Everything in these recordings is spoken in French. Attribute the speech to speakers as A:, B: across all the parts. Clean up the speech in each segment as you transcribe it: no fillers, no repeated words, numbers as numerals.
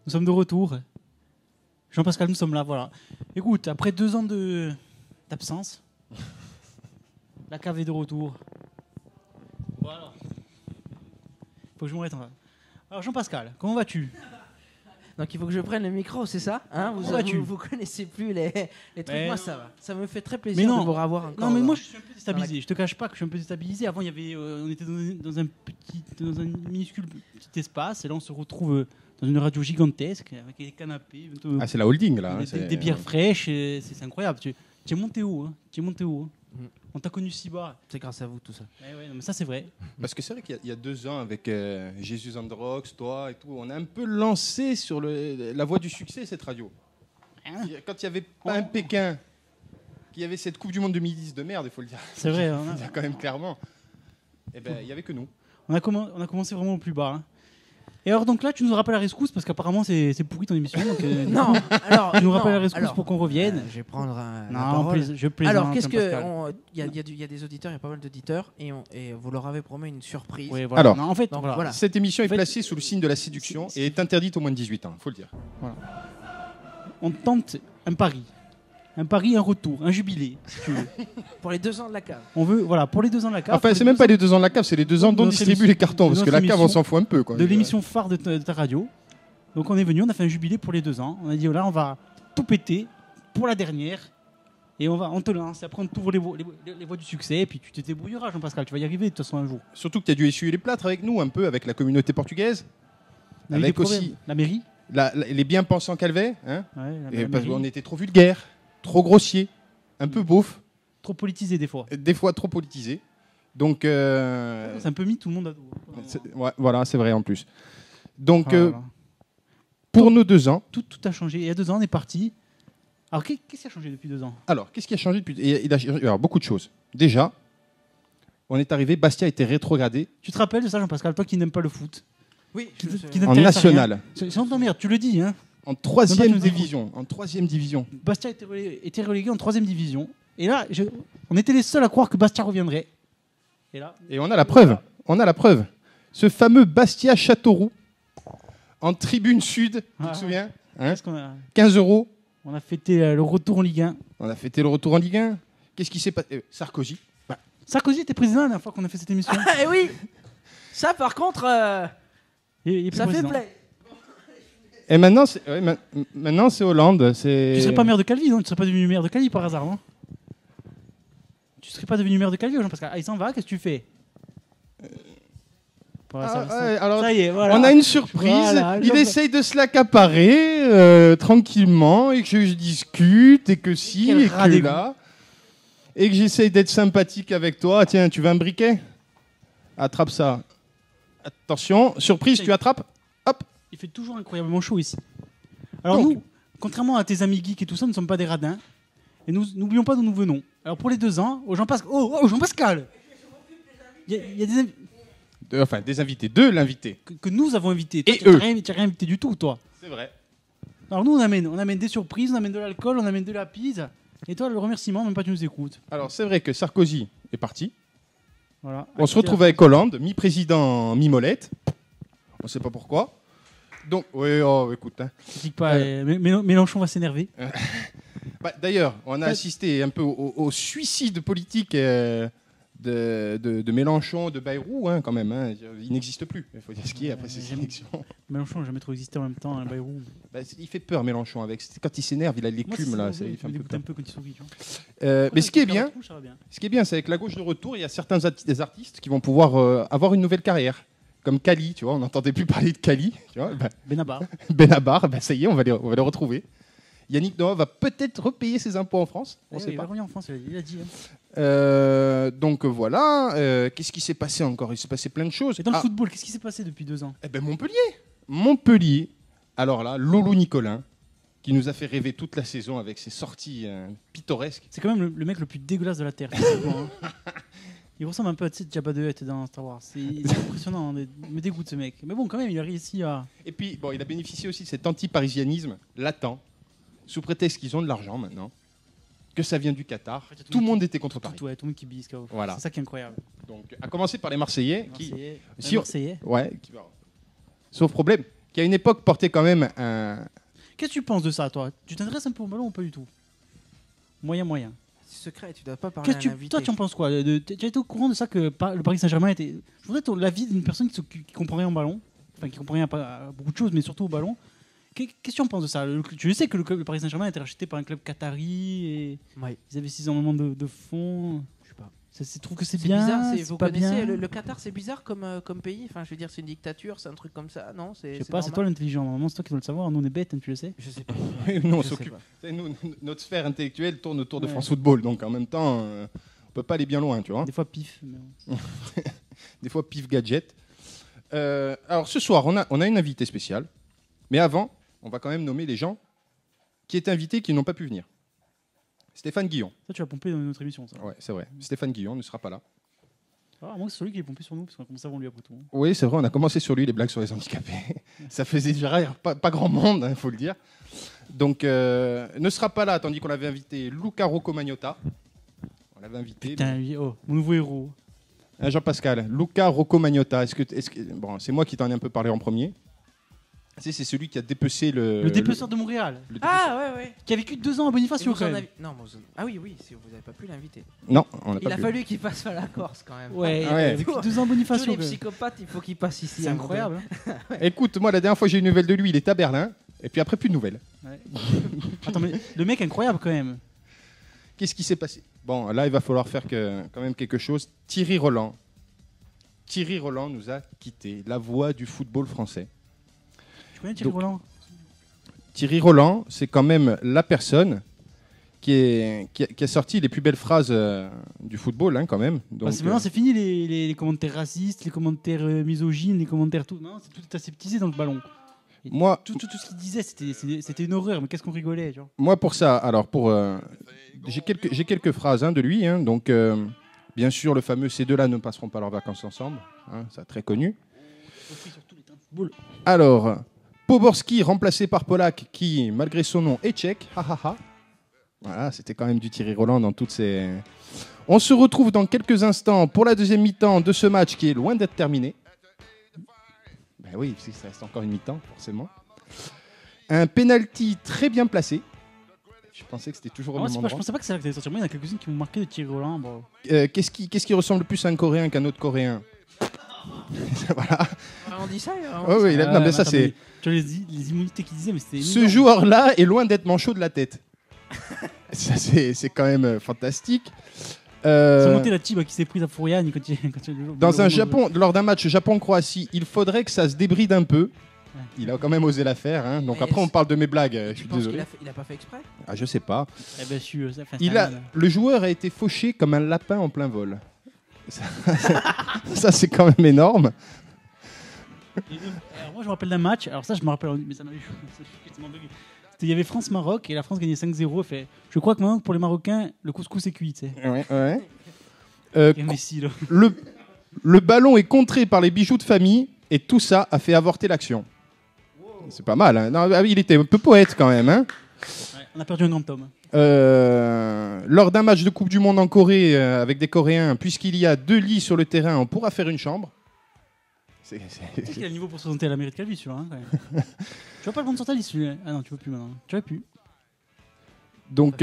A: Nous sommes de retour. Jean-Pascal, nous sommes là, voilà. Écoute, après 2 ans d'absence, la cave est de retour. Voilà. Faut que je m'arrête. Alors Jean-Pascal, comment vas-tu?
B: Donc il faut que je prenne le micro, c'est ça hein vous connaissez plus les trucs.
A: Mais
B: moi
A: non.
B: ça va. Ça me fait très plaisir de vous revoir encore.
A: Non mais moi je suis un peu déstabilisé. Je te cache pas que je suis un peu déstabilisé. Avant il y avait, on était dans un minuscule petit espace et là on se retrouve dans une radio gigantesque avec des canapés.
C: Ah c'est la holding là.
A: Des bières fraîches. C'est incroyable. Tu es monté haut. Hein. Tu es monté haut. Hein. On t'a connu si bas.
B: C'est grâce à vous tout ça.
A: Ouais, non, mais ça c'est vrai.
C: Parce que c'est vrai qu'il y a 2 ans avec Jesus and the Rocks, toi et tout, on a un peu lancé sur la voie du succès cette radio.
A: Hein
C: Quand il n'y avait pas un Pékin, qu'il y avait cette Coupe du Monde 2010 de merde, il faut le dire.
A: C'est vrai.
C: Il faut le dire quand même clairement. Eh ben il n'y avait que nous.
A: On a commencé vraiment au plus bas. Hein. Et alors donc là tu nous rappelles la rescousse parce qu'apparemment c'est pourri ton émission. Donc,
B: non. Alors
A: tu nous rappelles la rescousse pour qu'on revienne.
B: Je vais prendre la
A: non,
B: parole.
A: Je plaisante.
B: Alors qu'est-ce que il y a des auditeurs, il y a pas mal d'auditeurs et vous leur avez promis une surprise.
A: Oui, voilà.
C: Alors,
A: non, en fait,
B: donc,
A: voilà.
C: Cette émission est placée sous le signe de la séduction et est interdite aux moins de 18 ans, il faut le dire.
A: Voilà. On tente un pari. Un pari, un retour, un jubilé, si tu veux.
B: Pour les 2 ans de la cave.
A: On veut, voilà, pour les 2 ans de la cave.
C: Enfin, c'est même pas les 2 ans de la cave, c'est les 2 ans dont distribue les cartons, parce que la cave, on s'en fout un peu. Quoi.
A: De l'émission phare de ta radio. Donc on est venu, on a fait un jubilé pour les 2 ans. On a dit, là, on va tout péter pour la dernière. Et on te lance. Après, on t'ouvre les voies du succès. Et puis tu te débrouilleras, Jean-Pascal. Tu vas y arriver de toute façon un jour.
C: Surtout que tu as dû essuyer les plâtres avec nous, un peu, avec la communauté portugaise.
A: On a eu des
C: Avec
A: problèmes.
C: aussi
A: La mairie.
C: les bien-pensants Calvet. Hein,
A: ouais,
C: parce qu'on était trop vulgaires, trop grossiers, un peu beauf.
A: Trop politisé des fois.
C: Des fois trop politisé. Donc.
A: C'est un peu mis tout le monde à dos.
C: Ouais, voilà, c'est vrai en plus. Donc,
A: Voilà.
C: pour nos 2 ans.
A: Tout a changé. Il y a 2 ans, on est parti. Alors, qu'est-ce qui a changé depuis 2 ans?
C: Alors, qu'est-ce qui a changé depuis. Il a changé alors, beaucoup de choses. Déjà, on est arrivé, Bastia a été rétrogradé.
A: Tu te rappelles de ça, Jean-Pascal, toi qui n'aimes pas le foot?
B: Oui.
C: En national.
A: C'est en merde, tu le dis. Hein.
C: En 3e
A: nous
C: division. En 3e division.
A: Bastia était relégué en 3e division. Et là, on était les seuls à croire que Bastia reviendrait.
C: Et on a la preuve. On a la preuve. Ce fameux Bastia Châteauroux, en tribune sud, tu te souviens hein, 15 €.
A: On a fêté le retour en Ligue 1.
C: On a fêté le retour en Ligue 1. Qu'est-ce qui s'est passé Sarkozy.
A: Sarkozy était président la dernière fois qu'on a fait cette émission.
B: Eh oui. Ça, par contre, ça fait plaisir.
C: Et maintenant, c'est Hollande.
A: Tu serais pas maire de Calvi, non? Tu serais pas devenu maire de Calvi par hasard, non? Tu serais pas devenu maire de Calvi, Jean-Pascal? Ah, il s'en va, qu'est-ce que tu fais?
C: Alors,
A: ça y est, voilà.
C: On a une surprise.
A: Voilà,
C: il essaye de se l'accaparer tranquillement et que je discute et que si
A: Quel
C: et que là et que j'essaye d'être sympathique avec toi. Tiens, tu veux un briquet? Attrape ça. Attention, surprise, tu attrapes. Hop.
A: Il fait toujours incroyablement chaud ici. Alors nous, contrairement à tes amis geeks et tout ça, nous ne sommes pas des radins. Et nous n'oublions pas d'où nous venons. Alors pour les 2 ans, Jean-Pascal. Oh, Jean-Pascal. Il y a
C: des invités, de l'invité.
A: Que nous avons invité.
C: Et
A: toi,
C: eux.
A: Tu n'as rien invité du tout, toi.
C: C'est vrai.
A: Alors nous, on amène des surprises, on amène de l'alcool, on amène de la pizza. Et toi, le remerciement, même pas tu nous écoutes.
C: Alors c'est vrai que Sarkozy est parti.
A: Voilà.
C: On se retrouve avec Hollande, mi-président, mi-molette. On ne sait pas pourquoi. Donc, oui, écoute. Hein.
A: Critique pas, Mélenchon va s'énerver.
C: D'ailleurs, on a assisté un peu au suicide politique de Mélenchon, de Bayrou, hein, quand même. Hein. Il n'existe plus. Il faut dire ce qu'il y a après ces élections.
A: Mélenchon n'a jamais trop existé en même temps, hein, Bayrou.
C: Il fait peur, Mélenchon. Quand il s'énerve, il a l'écume. Là, il fait
A: un peu quand il sourit.
C: Mais ce qui est bien, c'est avec la gauche de retour, il y a certains des artistes qui vont pouvoir avoir une nouvelle carrière. Comme Kali, tu vois, on n'entendait plus parler de Kali. Tu vois,
A: Benabar.
C: Benabar, ça y est, on va le retrouver. Yannick Noah va peut-être repayer ses impôts en France. On sait
A: il
C: pas.
A: va revenir en France, il a dit. Hein.
C: Donc voilà. Qu'est-ce qui s'est passé encore? Il s'est passé plein de choses.
A: Et dans le football, qu'est-ce qui s'est passé depuis 2 ans?
C: Montpellier. Alors là, Lolo Nicolin, qui nous a fait rêver toute la saison avec ses sorties pittoresques.
A: C'est quand même le mec le plus dégueulasse de la Terre. Il ressemble un peu à Jabba the Hutt dans Star Wars. C'est impressionnant, il me dégoûte ce mec. Mais bon, quand même, il a réussi à...
C: Et puis, il a bénéficié aussi de cet anti-parisianisme latent, sous prétexte qu'ils ont de l'argent maintenant, que ça vient du Qatar. En fait, tout le monde était contre Paris.
A: Tout le monde qui bise.
C: Voilà.
A: C'est ça qui est incroyable.
C: Donc, à commencer par les Marseillais.
A: Marseillais.
C: Ouais. Sauf problème, qui à une époque portait quand même un...
A: Qu'est-ce que tu penses de ça, toi? Tu t'intéresses un peu au ballon ou pas du tout? Moyen.
B: C'est secret, tu dois pas parler à un invité.
A: Toi, tu en penses quoi? Tu as été au courant de ça que le Paris Saint-Germain était. Je voudrais l'avis d'une personne qui comprend rien au ballon, enfin qui comprend rien à beaucoup de choses, mais surtout au ballon. Qu'est-ce que tu en penses de ça? Tu sais que le Paris Saint-Germain a été racheté par un club qatari et
B: Ouais.
A: ils investissent énormément de fonds.
B: Je sais pas.
A: Tu trouves que c'est
B: C'est
A: bien?
B: bizarre,
A: C'est
B: vous
A: pas
B: connaissez
A: bien.
B: le Qatar, c'est bizarre comme pays. Enfin, je veux dire, c'est une dictature, c'est un truc comme ça, non?
A: Je sais pas, c'est toi l'intelligent. Normalement, c'est toi qui dois le savoir. Nous, on est bêtes, hein, tu le sais.
B: Je sais pas.
C: Nous, on
B: Je sais
C: s'occupe.
B: pas.
C: Tu sais, notre sphère intellectuelle tourne autour de
A: Ouais.
C: France Football, donc en même temps, on peut pas aller bien loin, tu vois.
A: Des fois, pif. mais bon.
C: Des fois, pif gadget. Alors, ce soir, on a une invitée spéciale. Mais avant, on va quand même nommer les gens qui étaient invités et qui n'ont pas pu venir. Stéphane Guillon.
A: Ça, tu vas pomper dans notre émission, ça.
C: Ouais, c'est vrai. Stéphane Guillon ne sera pas là.
A: Ah, moi, c'est celui qui est pompé sur nous, parce qu'on commence avant lui après tout.
C: Oui, c'est vrai, on a commencé sur lui, les blagues sur les handicapés. Ça faisait déjà rire pas grand monde, il faut le dire. Donc, ne sera pas là, tandis qu'on avait invité Luca Rocco Magnotta. On l'avait invité.
A: Putain, mon nouveau héros.
C: Jean-Pascal, Luca Rocco Magnotta. Bon, c'est moi qui t'en ai un peu parlé en premier. C'est celui qui a dépecé
A: Le dépeceur de Montréal.
C: le dépeceur.
B: Ah ouais.
A: Qui a vécu 2 ans à Bonifacio, quand même.
B: Non, ah oui, si vous n'avez pas pu l'inviter.
C: Non, on n'a
B: Il
C: pas
B: a
C: pu.
B: fallu qu'il passe à la Corse quand même.
A: Ouais,
C: Ah ouais.
A: il a vécu 2 ans à
B: Tous
A: Bonifacio.
B: les
A: quand même.
B: psychopathes, il faut qu'ils passent ici.
A: C'est
B: à
A: incroyable. hein.
C: Écoute, moi, la dernière fois que j'ai eu une nouvelle de lui, il était à Berlin. Et puis après, plus de nouvelles.
A: Ouais. Attends, mais le mec est incroyable quand même.
C: Qu'est-ce qui s'est passé? Bon, là, il va falloir faire quand même quelque chose. Thierry Roland nous a quittés. La voix du football français.
A: Tu connais Thierry
C: Donc,
A: Roland?
C: Thierry Roland, c'est quand même la personne qui a sorti les plus belles phrases du football, hein, quand même. Donc,
A: Maintenant, c'est fini les commentaires racistes, les commentaires misogynes, les commentaires tout. Non, tout est aseptisé dans le ballon. Et
C: moi,
A: tout ce qu'il disait, c'était une horreur. Mais qu'est-ce qu'on rigolait, tu vois.
C: moi, pour ça, alors, j'ai quelques phrases de lui. Hein, donc, bien sûr, le fameux « Ces deux-là ne passeront pas leurs vacances ensemble hein, », ça très connu. Alors, Poborski remplacé par Polak, qui, malgré son nom, est tchèque. Ha, ha, ha. Voilà, c'était quand même du Thierry Roland dans toutes ses... On se retrouve dans quelques instants pour la deuxième mi-temps de ce match qui est loin d'être terminé. Ben oui, ça reste encore une mi-temps, forcément. Un penalty très bien placé. Je pensais que c'était toujours au
A: Ah,
C: même
A: je
C: endroit.
A: pensais pas que ça allait sortir. Moi, il y en a quelques-unes qui m'ont marqué de Thierry Roland. Bon.
C: Qu'est-ce qui ressemble plus à un Coréen qu'un autre Coréen? Voilà.
B: On dit ça.
C: Ouais, oui, non, mais ça,
A: attends,
C: c'est...
A: Tu vois les immunités qu'il disait, mais c'était.
C: Ce
A: énorme.
C: joueur-là est loin d'être manchot de la tête. Ça, c'est quand même fantastique.
A: Sans monter la Tiba qui s'est prise à Fouriane quand
C: Lors d'un match Japon-Croatie, il faudrait que ça se débride un peu.
A: Ouais.
C: Il a quand même osé la faire. Hein. Donc
B: Mais
C: après, on parle de mes blagues. Je
B: Tu
C: suis
B: penses qu'il
C: désolé.
B: il a pas fait exprès?
C: Ah, je sais pas.
A: Eh ben, je suis.
C: Le joueur a été fauché comme un lapin en plein vol. Ça, c'est quand même énorme.
A: Alors, moi, je me rappelle d'un match. Alors, ça, je me rappelle. Mais ça m'avait il y avait France-Maroc et la France gagnait 5-0. Fait, je crois que maintenant, pour les Marocains, le couscous est cuit. Tu sais.
C: Ouais.
A: Et Messi, là.
C: Le ballon est contré par les bijoux de famille et tout ça a fait avorter l'action. C'est pas mal. Hein. Non, il était un peu poète quand même. Hein.
A: Ouais, on a perdu un grand homme.
C: Lors d'un match de Coupe du Monde en Corée avec des Coréens, puisqu'il y a 2 lits sur le terrain, on pourra faire une chambre.
A: Qu'est-ce qu'il a le niveau pour se présenter à la mairie de Calvi, celui-là, hein, quand même. Tu vois pas le monde sur ta liste, celui-là? Ah non, tu veux plus maintenant. Tu veux plus.
C: Donc,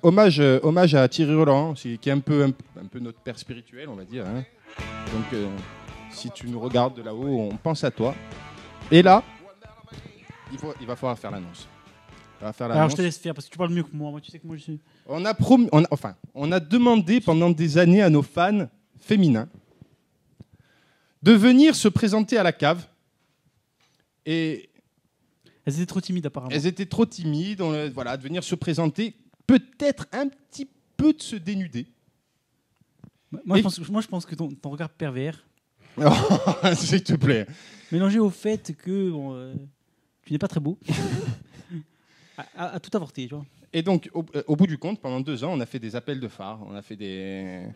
C: hommage à Thierry Roland, qui est un peu notre père spirituel, on va dire. Hein. Donc, si tu nous regardes de là-haut, on pense à toi. Et là, il va falloir faire l'annonce.
A: Alors, je te laisse faire parce que tu parles mieux que moi. Moi, tu sais que moi, je suis.
C: On a demandé pendant des années à nos fans féminins de venir se présenter à la cave. Et
A: Elles étaient trop timides, apparemment.
C: elles étaient trop timides, de venir se présenter, peut-être un petit peu de se dénuder.
A: Moi, je pense que ton regard pervers,
C: S'il te plaît.
A: mélangé au fait que tu n'es pas très beau, a tout avorté, tu vois.
C: Et donc, au bout du compte, pendant 2 ans, on a fait des appels de phare, on a fait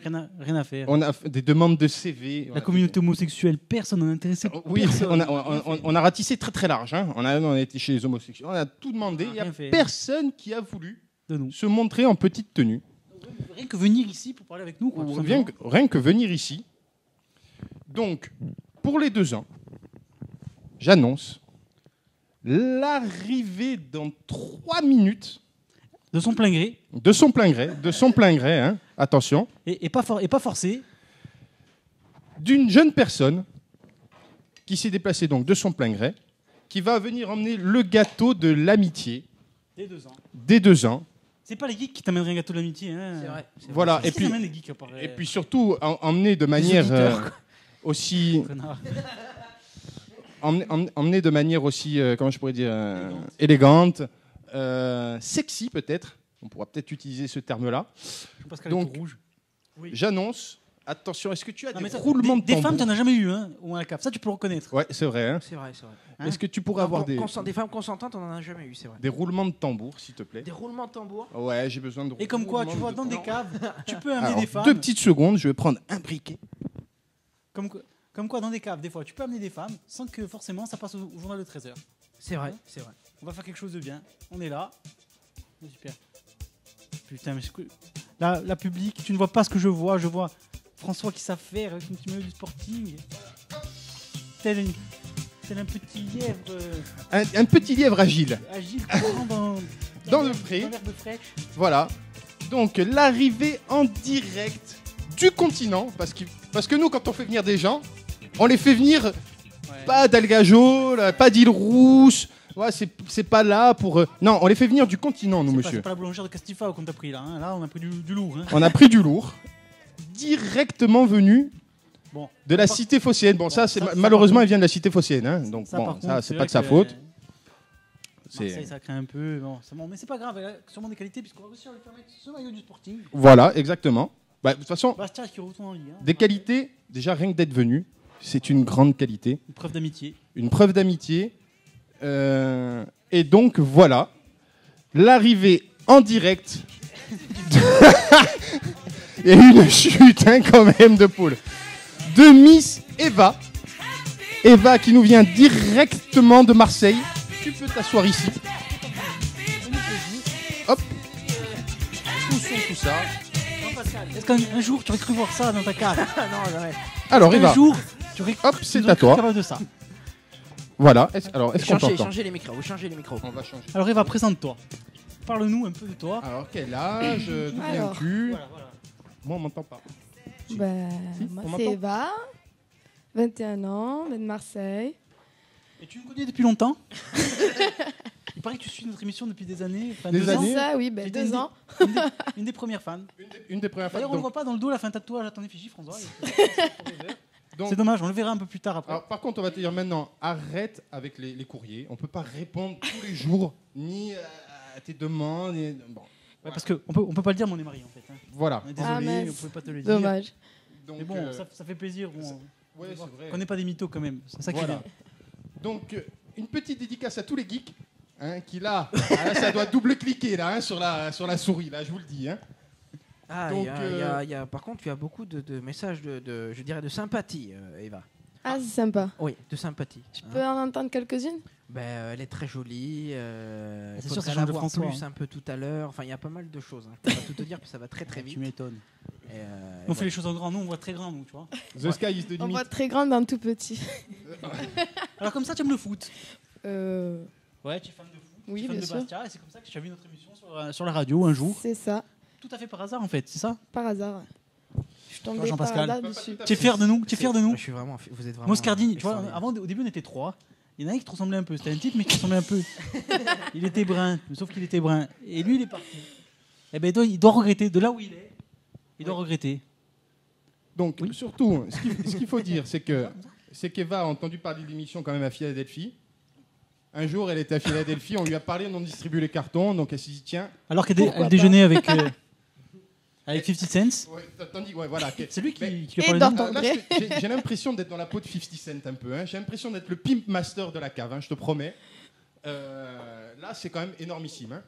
A: Rien à faire.
C: on a fait des demandes de CV.
A: La communauté homosexuelle, personne n'en est intéressé.
C: Oui,
A: Personne.
C: on a ratissé très très large. Hein. On a été chez les homosexuels, on a tout demandé. Il n'y a
A: Rien fait.
C: personne qui a voulu
A: De nous.
C: se montrer en petite tenue.
A: Rien que venir ici pour parler avec nous. Quoi, tout simplement.
C: Rien que venir ici. Donc, pour les 2 ans, j'annonce L'arrivée dans 3 minutes,
A: De son plein gré.
C: de son plein gré, hein, attention,
A: Et pas forcé.
C: d'une jeune personne qui s'est déplacée donc de son plein gré, qui va venir emmener le gâteau de l'amitié
A: Dès 2 ans.
C: dès 2 ans.
A: C'est pas les geeks qui t'amènent un gâteau de l'amitié. Hein.
B: C'est vrai.
C: Voilà,
A: Qui
C: et puis,
A: t'amène les geeks,
C: et puis surtout emmener de manière
A: auditeurs,
C: aussi
A: connard.
C: emmener de manière aussi comment je pourrais dire élégante, sexy peut-être. On pourra peut-être utiliser ce terme-là.
A: Pascal
C: Donc,
A: est tout rouge.
C: J'annonce. Attention, est-ce que tu as
A: Non,
C: des
A: mais ça,
C: roulements de
A: des femmes,
C: tambour?
A: tu n'en as jamais eu, hein, au moins à la cave. Ça, tu peux le reconnaître.
C: Ouais, c'est vrai. Hein.
B: C'est vrai, c'est vrai.
A: Hein.
C: Est-ce que tu pourrais avoir des
B: Des femmes consentantes, on en a jamais eu, c'est vrai.
C: roulements de tambour, s'il te plaît?
B: Des roulements de tambour.
C: Ouais, j'ai besoin de.
A: Et comme quoi, tu
C: roulements
A: vois,
C: de
A: dans des
C: tambour.
A: caves, tu peux amener
C: Alors,
A: des femmes.
C: 2 petites secondes, je vais prendre un briquet.
A: Comme quoi, dans des caves, des fois, tu peux amener des femmes sans que forcément ça passe au journal de 13h.
B: C'est vrai, c'est vrai.
A: On va faire quelque chose de bien. On est là. C'est super. Putain, mais la public, tu ne vois pas ce que je vois. Je vois François qui s'affaire avec son petit maillot du Sporting. Tel un petit lièvre
C: Un petit lièvre agile.
A: agile courant
C: Dans le pré.
A: dans l'herbe fraîche.
C: Voilà. Donc, l'arrivée en direct du continent. Parce que nous, quand on fait venir des gens, on les fait venir pas d'Algageau, là, pas d'Île Rousse. Ouais, c'est pas là pour. Non, on les fait venir du continent, nous,
A: C'est
C: monsieur.
A: pas la boulangère de Castifao qu'on t'a pris là. Hein. Là, on a pris du lourd. Hein.
C: On a pris du lourd. Directement venu
A: Bon.
C: de la cité phocéenne. Bon, ça, malheureusement, il vient de la cité phocéenne. Hein. Donc,
A: Ça,
C: bon,
A: par
C: ça,
A: contre,
C: c'est
A: vrai
C: pas de sa
A: que,
C: faute.
A: Marseille, ça craint un peu. Bon, mais c'est pas grave. Elle a sûrement des qualités, puisqu'on va réussir à lui faire mettre ce maillot du Sporting.
C: Voilà, exactement. Bah, de toute façon,
A: Bastia qui retourne en Ligue. Hein.
C: des qualités, déjà rien que d'être venu, c'est une grande qualité.
A: Une preuve d'amitié.
C: Une preuve d'amitié. Et donc, voilà. L'arrivée en direct. Il y a eu une chute, hein, quand même, de poule. De Miss Eva. Eva qui nous vient directement de Marseille. Tu peux t'asseoir ici. Hop. Tout ça.
A: Pascal, est-ce qu'un jour tu aurais cru voir ça dans ta cave?
B: Non, jamais.
C: Alors,
A: Un
C: Eva.
A: jour, tu aurais
C: Hop,
A: tu
C: c'est
A: aurais
C: à
A: cru
C: toi.
A: capable de ça.
C: Voilà. Est-ce qu'on t'entend?
B: Changez les micros, changez les micros.
C: On va changer.
A: Alors Eva, présente-toi. Parle-nous un peu de toi.
C: Alors, quel âge? D'où
D: Alors.
C: viens-tu?
A: Voilà, voilà.
C: Moi, on m'entend pas.
D: Ben,
C: Si,
D: moi,
C: on
D: c'est
C: m'entend
D: Eva, 21 ans, de Marseille.
A: Et tu nous connais depuis longtemps? Il paraît que tu suis notre émission depuis des années. Enfin,
C: Des
A: 2
C: années.
A: ans.
D: C'est ça, oui, ben,
A: J'étais
D: 2 ans.
A: Une des premières fans.
C: Une des premières fois.
A: D'ailleurs, on le
C: Donc,
A: voit pas dans le dos, elle a fait un tatouage à ton effigie, François.
C: donc,
A: C'est dommage, on le verra un peu plus tard après.
C: alors, par contre, on va te dire maintenant, arrête avec les courriers. On peut pas répondre tous les jours, ni à tes demandes. Bon,
A: Ouais, parce qu'on peut pas le dire, mais on est mariés en fait. Hein.
C: voilà.
A: On est
D: Ah,
A: désolé,
D: mince.
A: on pouvait pas te le dire.
D: Dommage.
C: Donc,
A: Mais bon, ça fait plaisir. Bon,
C: ouais, c'est vrai.
A: on n'est pas des mythos quand même. C'est ça qui est
C: Voilà.
A: bien.
C: Donc, une petite dédicace à tous les geeks. Hein, qui là, ça doit double-cliquer là, hein, sur la souris, là, je vous le dis. Hein.
B: Ah,
C: Donc,
B: par contre, tu as beaucoup de messages je dirais, de sympathie, Eva.
D: Ah, c'est sympa.
B: Oui, de sympathie.
D: Je peux en entendre quelques-unes?
B: Elle est très jolie.
A: C'est
B: il
A: sûr, ça
B: faudrait
A: change
B: la
A: de
B: voir
A: François,
B: plus
A: hein.
B: un peu tout à l'heure. Enfin, il y a pas mal de choses. Hein. Je peux pas tout te dire, puis ça va très très vite.
A: Tu m'étonnes.
B: Et,
A: On fait les choses en grand, nous on voit très grand, nous, tu vois.
C: The sky is the
D: On
C: limit.
D: voit très grande dans tout petit.
A: Alors comme ça, tu aimes le foot.
D: Euh,
A: Ouais, tu es fan de foot.
D: Oui,
A: tu es fan
D: bien
A: de
D: sûr.
A: Bastia, et c'est comme ça que tu as vu notre émission sur la radio un jour.
D: c'est ça,
A: Tout à fait par hasard en fait, c'est ça?
D: par hasard. Je suis tombée par
A: Jean-Pascal.
D: hasard dessus.
A: Tu es fier de nous? Tu es fier de nous?
B: Je suis vraiment. Vous êtes vraiment.
A: Moscardini, tu vois,
B: extraordinaire.
A: avant, au début on était 3. Il y en a un qui te ressemblait un peu. C'était un type, mais qui te ressemblait un peu. Il était brun, sauf qu'il était brun. Et lui, il est parti. Eh ben, il doit regretter. De là où il est, il doit regretter.
C: Donc, surtout, ce qu'il faut dire, c'est qu'Eva a entendu parler de l'émission quand même à Philadelphie. Un jour, elle était à Philadelphie, on lui a parlé, on distribue les cartons, donc elle s'est dit, tiens,
A: Alors qu'elle
D: Pourquoi
A: elle
D: pas
A: déjeunait avec 50 Cent.
C: ouais, tandis, ouais, voilà.
A: C'est lui qui,
C: Mais-
A: qui lui a
D: Et
A: parlé
D: dans
A: de nous.
D: ton-
C: Là,
D: André.
C: j'ai l'impression d'être dans la peau de 50 Cent un peu. Hein. J'ai l'impression d'être le pimp master de la cave, hein, je te promets. Là, c'est quand même énormissime. Hein.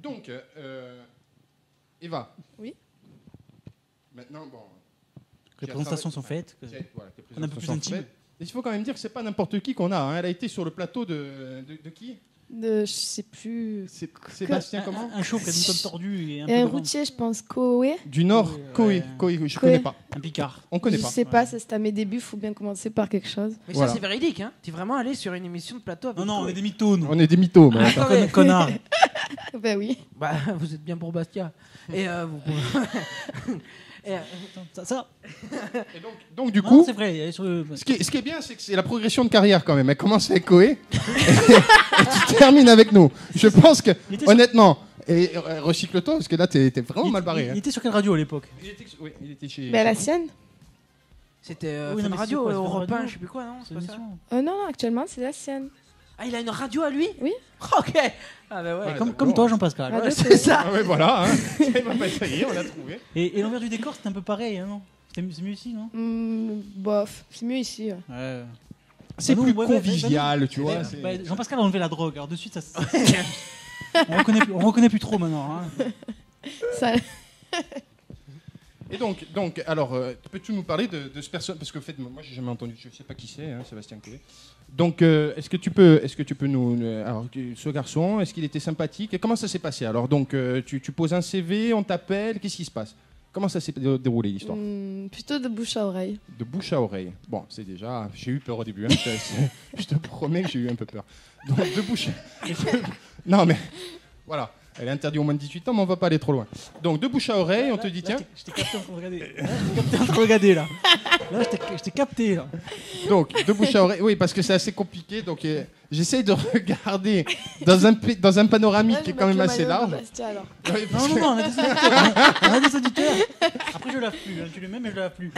C: Donc, Eva.
D: Oui.
C: Maintenant, bon.
A: Les présentations sont faites. que-
C: Voilà,
A: On est un peu plus intime.
C: il faut quand même dire que c'est pas n'importe qui qu'on a. Hein. Elle a été sur le plateau de qui
D: Je sais plus.
C: Sébastien, comment
A: Un chauve qui a une tête tordue et un
D: Et
A: peu
D: un
A: de ventre.
D: routier, je pense, Koé.
C: Du Nord,
A: Ouais.
C: Koé, je
D: Koé.
C: connais pas.
A: Un picard.
C: On connaît
D: Je
C: pas.
D: sais pas,
A: Ouais.
D: ça c'est à mes débuts, faut bien commencer par quelque chose.
B: Mais
C: Voilà.
B: ça, c'est véridique, hein. T'es vraiment allé sur une émission de plateau avec
A: Non, non, on
B: Koé.
A: est des mythos, nous.
C: On est des mythos. mais attends.
B: Attendez.
A: Connard.
D: Bah oui.
B: Bah, vous êtes bien pour Bastia. Et vous pouvez- Et,
A: Ça.
C: Et donc, du
A: Non,
C: coup,
A: c'est vrai. elle est sur le-
C: ce qui est bien, c'est que c'est la progression de carrière quand même. Elle commence avec Koé et tu termines avec nous. Je pense que,
A: Il était sur-
C: honnêtement, et recycle-toi parce que là, t'es vraiment
A: il-
C: mal barré.
A: Il
C: hein.
A: était sur quelle radio à l'époque?
C: Il était chez.
D: Bah la sienne.
B: C'était
A: Oui, non,
B: Fun
A: mais
B: Radio,
A: c'est quoi, c'est
B: Europe
A: Fun
B: 1,
A: Radio
B: je sais plus quoi, non? C'est pas ça.
A: L'émission.
D: Non, non, actuellement c'est la sienne.
B: Ah, il a une radio à lui?
D: Oui.
B: Ok. Ah, bah ouais.
C: Ouais,
A: Comme
C: d'accord.
A: toi, Jean-Pascal.
D: Radio,
B: Ouais, c'est ça.
C: Ah ouais, voilà. Hein. Ça y est, on l'a trouvé.
A: Et l'envers du décor, c'était un peu pareil, hein, non? C'est mieux ici, non?
D: Bof, c'est mieux ici.
A: Ouais.
C: C'est
A: Bah
C: plus
A: non, ouais,
C: convivial, tu vois. c'est-
A: Jean-Pascal a enlevé la drogue, alors de suite, ça. On reconnaît plus trop maintenant. Hein.
D: Ça...
C: Et donc, alors, peux-tu nous parler de ce personnage? Parce que, en fait, moi, j'ai jamais entendu, je sais pas qui c'est, hein, Sébastien Koé. Donc, est-ce que tu peux nous. Alors, ce garçon, est-ce qu'il était sympathique? Et comment ça s'est passé? Alors, donc, tu poses un CV, on t'appelle, qu'est-ce qui se passe? Comment ça s'est déroulé, l'histoire?
D: plutôt de bouche à oreille.
C: De bouche à oreille. Bon, c'est déjà. J'ai eu peur au début, hein, je te promets que j'ai eu un peu peur. Donc, de bouche. Non, mais. Voilà. Elle est interdite au moins de 18 ans, mais on va pas aller trop loin. Donc, de bouche à oreille, on te dit, tiens.
A: Je t'ai capté en train de regarder. Là, je t'ai capté en train de regarder, là. Là, je t'ai capté, là.
C: Donc, de bouche à oreille, oui, parce que c'est assez compliqué. Donc, j'essaye de regarder dans un panoramique qui est quand même assez large.
D: Alors.
C: Oui, parce
A: Non,
C: que-
A: non, non, on a des auditeurs. On a des auditeurs. Après, je lave plus. Hein. Tu le mets, mais je lave plus.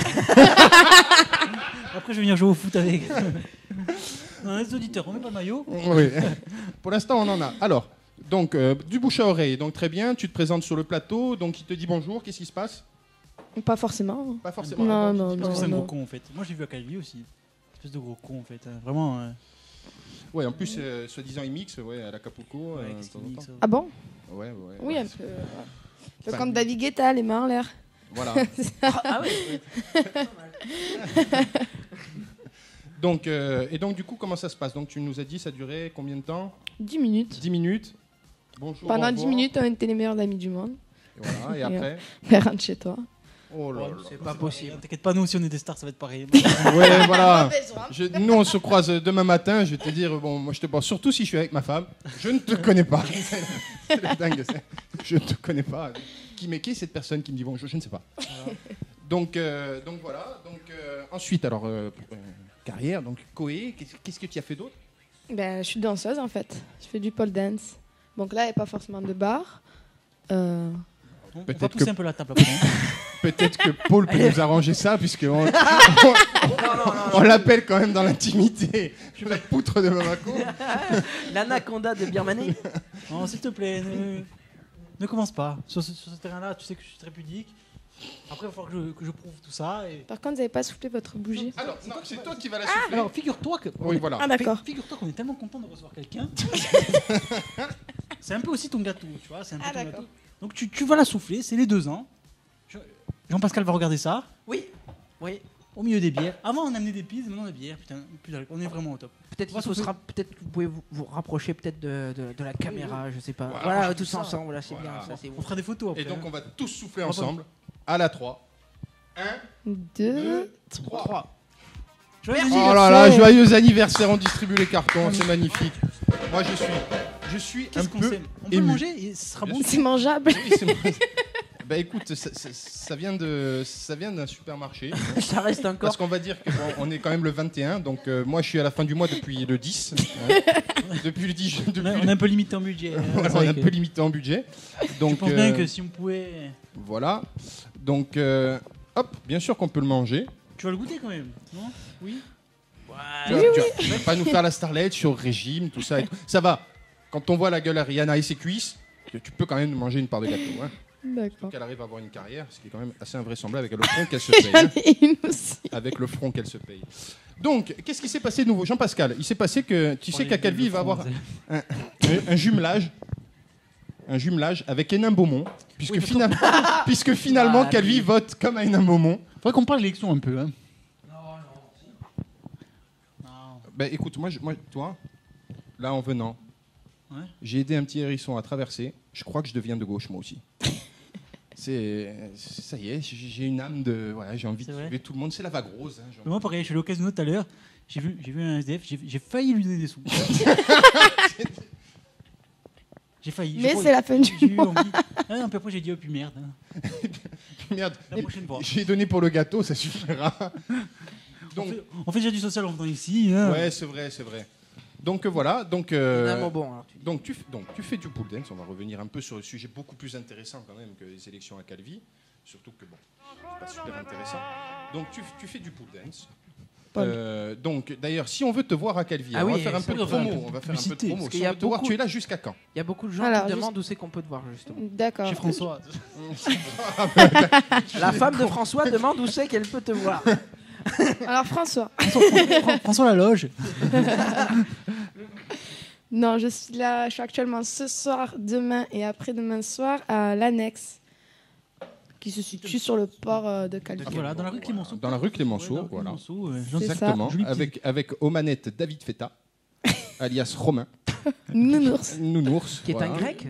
A: Après, je vais venir jouer au foot avec. On a des auditeurs. On met pas de maillot.
C: Oui. Pour l'instant, on en a. Alors, donc, du bouche à oreille. Donc, très bien, tu te présentes sur le plateau. Donc, il te dit bonjour. Qu'est-ce qui se passe?
D: Pas forcément.
C: Pas forcément.
D: Non,
C: Attends,
D: non,
A: Parce que c'est un
D: non.
A: gros con, en fait. Moi, j'ai vu à Calvi aussi. Espèce de gros con, en fait. Vraiment.
C: Ouais, en plus, soi-disant, il mixe ouais, à l'Acapulco.
A: Ouais,
C: de
A: qu'est-ce
C: temps
A: qu'il
C: en
A: mixe,
C: temps.
D: Ah bon?
C: Ouais.
D: Oui, un peu.
C: Enfin,
D: Comme David Guetta, les mains en l'air.
C: Voilà.
B: Ah ouais.
C: Donc, et donc, du coup, comment ça se passe? Donc, tu nous as dit, ça durait combien de temps?
D: 10 minutes.
C: 10 minutes. Bonjour.
D: Pendant
C: au
D: 10
C: revoir.
D: minutes, on était les meilleurs amis du monde.
C: Et voilà, et après?
D: Mais rentre chez toi.
C: Oh là là.
B: C'est pas possible.
A: T'inquiète pas, nous aussi, on est des stars, ça va être pareil.
C: Ouais, voilà. Nous, on se croise demain matin. Je vais te dire, bon, moi, je te pense, surtout si je suis avec ma femme. Je ne te connais pas. C'est la dingue. Je ne te connais pas. Qui est cette personne qui me dit bonjour? Je ne sais pas. Donc voilà. Donc, ensuite, alors, carrière. Donc, Koé, qu'est-ce que tu as fait d'autre?
D: Ben, je suis danseuse en fait. Je fais du pole dance. Donc là, il n'y a pas forcément de bar.
A: On va
C: Peut-être
A: pousser
C: que-
A: un peu la table après. Hein.
C: Peut-être que Paul peut nous arranger ça, puisqu'on on l'appelle quand même dans l'intimité. La poutre de Bamako.
B: L'anaconda de Birmanie.
A: Non, s'il te plaît, ne commence pas. Sur ce terrain-là, tu sais que je suis très pudique. Après, il va falloir que je prouve tout ça. Et...
D: Par contre, vous n'avez pas soufflé votre bougie.
C: Alors, non, c'est toi qui vas la souffler.
A: Alors, figure-toi que.
C: Oui, voilà.
D: Ah d'accord.
A: Figure-toi qu'on est tellement content de recevoir quelqu'un. C'est un peu aussi ton gâteau, tu vois. C'est un peu
D: Ah,
A: ton
D: d'accord.
A: gâteau. Donc, tu vas la souffler, c'est les 2 ans. Jean-Pascal va regarder ça,
B: Oui. Oui.
A: au milieu des bières. Avant, on amenait des pizzas, maintenant des bières. Putain, on est vraiment au top.
B: Peut-être
A: On va
B: qu'il faut
A: souffler.
B: peut-être que vous pouvez vous rapprocher peut-être de la caméra, je sais pas.
C: Voilà,
B: Voilà,
C: je
B: tous
C: fais ça.
B: ensemble, voilà, c'est
C: Voilà.
B: bien, ça c'est
A: On
B: bon.
A: fera des photos après.
C: Et donc,
A: hein.
C: on va tous souffler
A: On va
C: ensemble. À la 3. 1,
D: 2.
C: 3.
A: Joyeux
C: Oh là là, joyeux anniversaire, on distribue les cartons, c'est magnifique. Moi, je suis un
A: Qu'est-ce qu'on
C: peu
A: sait On peut
C: ému.
A: le manger et ce sera bon.
D: C'est mangeable.
C: Oui, c'est moi. Bah écoute, ça vient d'un supermarché.
B: Ça reste encore.
C: Parce qu'on va dire que bon, on est quand même le 21, donc moi je suis à la fin du mois depuis le 10. Depuis le 10, depuis
A: On est un peu limité en budget.
C: voilà,
A: C'est
C: on
A: vrai
C: est un
A: que
C: peu limité en budget.
A: Je
C: Donc
A: pense bien que si on pouvait.
C: voilà. Donc hop, bien sûr qu'on peut le manger.
A: Tu vas le goûter quand même, non? Oui.
C: Tu vas pas nous faire la starlette sur régime, tout ça. Et tout. Ça va. Quand on voit la gueule à Rihanna et ses cuisses, tu peux quand même manger une part de gâteau. Hein.
D: D'accord.
C: Qu'elle arrive à avoir une carrière, ce qui est quand même assez invraisemblable avec le front qu'elle se paye. hein.
D: Et une aussi.
C: Avec le front qu'elle se paye. Donc, qu'est-ce qui s'est passé de nouveau? Jean-Pascal, il s'est passé que tu sais qu'à Calvi, il va avoir un jumelage. Un jumelage avec Hénin Beaumont, puisque, puisque finalement
B: Ah,
C: Calvi vote comme à Hénin Beaumont.
A: Faudrait qu'on parle de l'élection un peu. Hein. Non.
C: Ben écoute, moi, toi, là en venant,
A: Ouais.
C: J'ai aidé un petit hérisson à traverser. Je crois que je deviens de gauche, moi aussi. Ça y est, j'ai une âme de... Voilà, j'ai envie
A: C'est
C: de
A: vrai.
C: sauver tout le monde. C'est la vague rose. Hein,
A: Mais moi, pareil, je suis à l'occasion tout à l'heure. J'ai vu un SDF, j'ai failli lui donner des sous. J'ai failli.
D: Mais c'est la fin du
A: J'ai eu
D: mois.
A: envie. Ah non, puis après, j'ai dit, oh, puis merde. Hein.
C: Merde,
A: La prochaine fois.
C: j'ai donné pour le gâteau, ça suffira. Donc,
A: On fait déjà du social en venant ici. Hein.
C: ouais, c'est vrai, c'est vrai. Donc voilà, donc,
B: Finalement, bon, alors, tu dis.
C: donc tu fais du pole dance. On va revenir un peu sur le sujet beaucoup plus intéressant quand même que les élections à Calvi. Surtout que bon, c'est pas super intéressant. Donc tu fais du pole dance. Donc d'ailleurs, si on veut te voir à Calvi,
B: Ah
C: on va
B: oui,
C: faire un
B: c'est
C: peu de
A: vrai,
C: promo.
A: un peu
C: On va
A: de
C: faire un peu de
A: publicité,
C: promo.
B: parce
C: Si
B: qu'il y
C: on
B: a
C: veut te voir,
B: beaucoup-
C: tu es là jusqu'à quand?
B: Il y a beaucoup de gens
D: Alors,
B: qui
D: juste-
B: demandent où c'est qu'on peut te voir, justement.
D: D'accord.
A: Chez François.
B: La femme de François demande où c'est qu'elle peut te voir.
D: Alors François.
A: François Laloge.
D: Non, je suis actuellement ce soir, demain et après-demain soir à l'Annexe, qui se situe sur le port de Calvi.
A: Ah, voilà, dans la rue Clémenceau.
C: Dans la rue Clémenceau,
A: Ouais, dans la rue
C: voilà.
A: Clémenceau, ouais.
D: C'est ça.
C: Exactement.
A: Joli petit-
C: Avec aux manettes David Feta, alias Romain,
D: Nounours.
C: Nounours.
B: Qui est un
C: voilà.
B: grec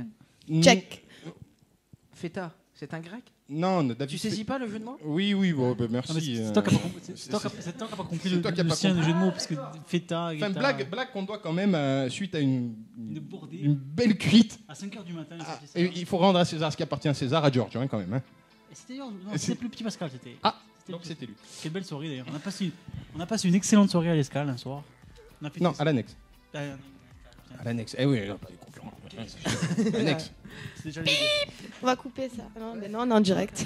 D: Check.
B: Feta, c'est un grec
C: Non, David.
B: Tu saisis pas le jeu de mots
C: Oui, oui, bon, ben,
A: Ah, mais
C: merci.
A: c'est toi qui n'as pas compris, c'est toi qui a pas compris
C: c'est toi qui as
A: le
C: pas
A: sien de
C: compris.
A: jeu de mots, parce que Feta,
C: Enfin,
A: Guetta,
C: blague qu'on doit quand même, suite à une
A: bordée.
C: belle cuite.
A: À 5h du matin, il
C: Ah,
A: sortait ça.
C: et il faut rendre à César ce qui appartient à César, à George, hein, quand même. Hein.
A: Et c'était d'ailleurs- non,
C: Et
A: c'était
C: c'est-
A: plus petit Pascal, c'était.
C: Ah,
A: C'était
C: donc
A: le-
C: c'était lui.
A: Quelle belle soirée d'ailleurs. On a passé une excellente soirée à l'Escale un soir. On a fait
C: Non,
A: des-
C: à l'annexe.
A: Ah,
C: À l'annexe. Eh oui, pas les concurrents. L'annexe.
A: c'est déjà les-
D: On va couper ça. Non, mais non, on est en direct.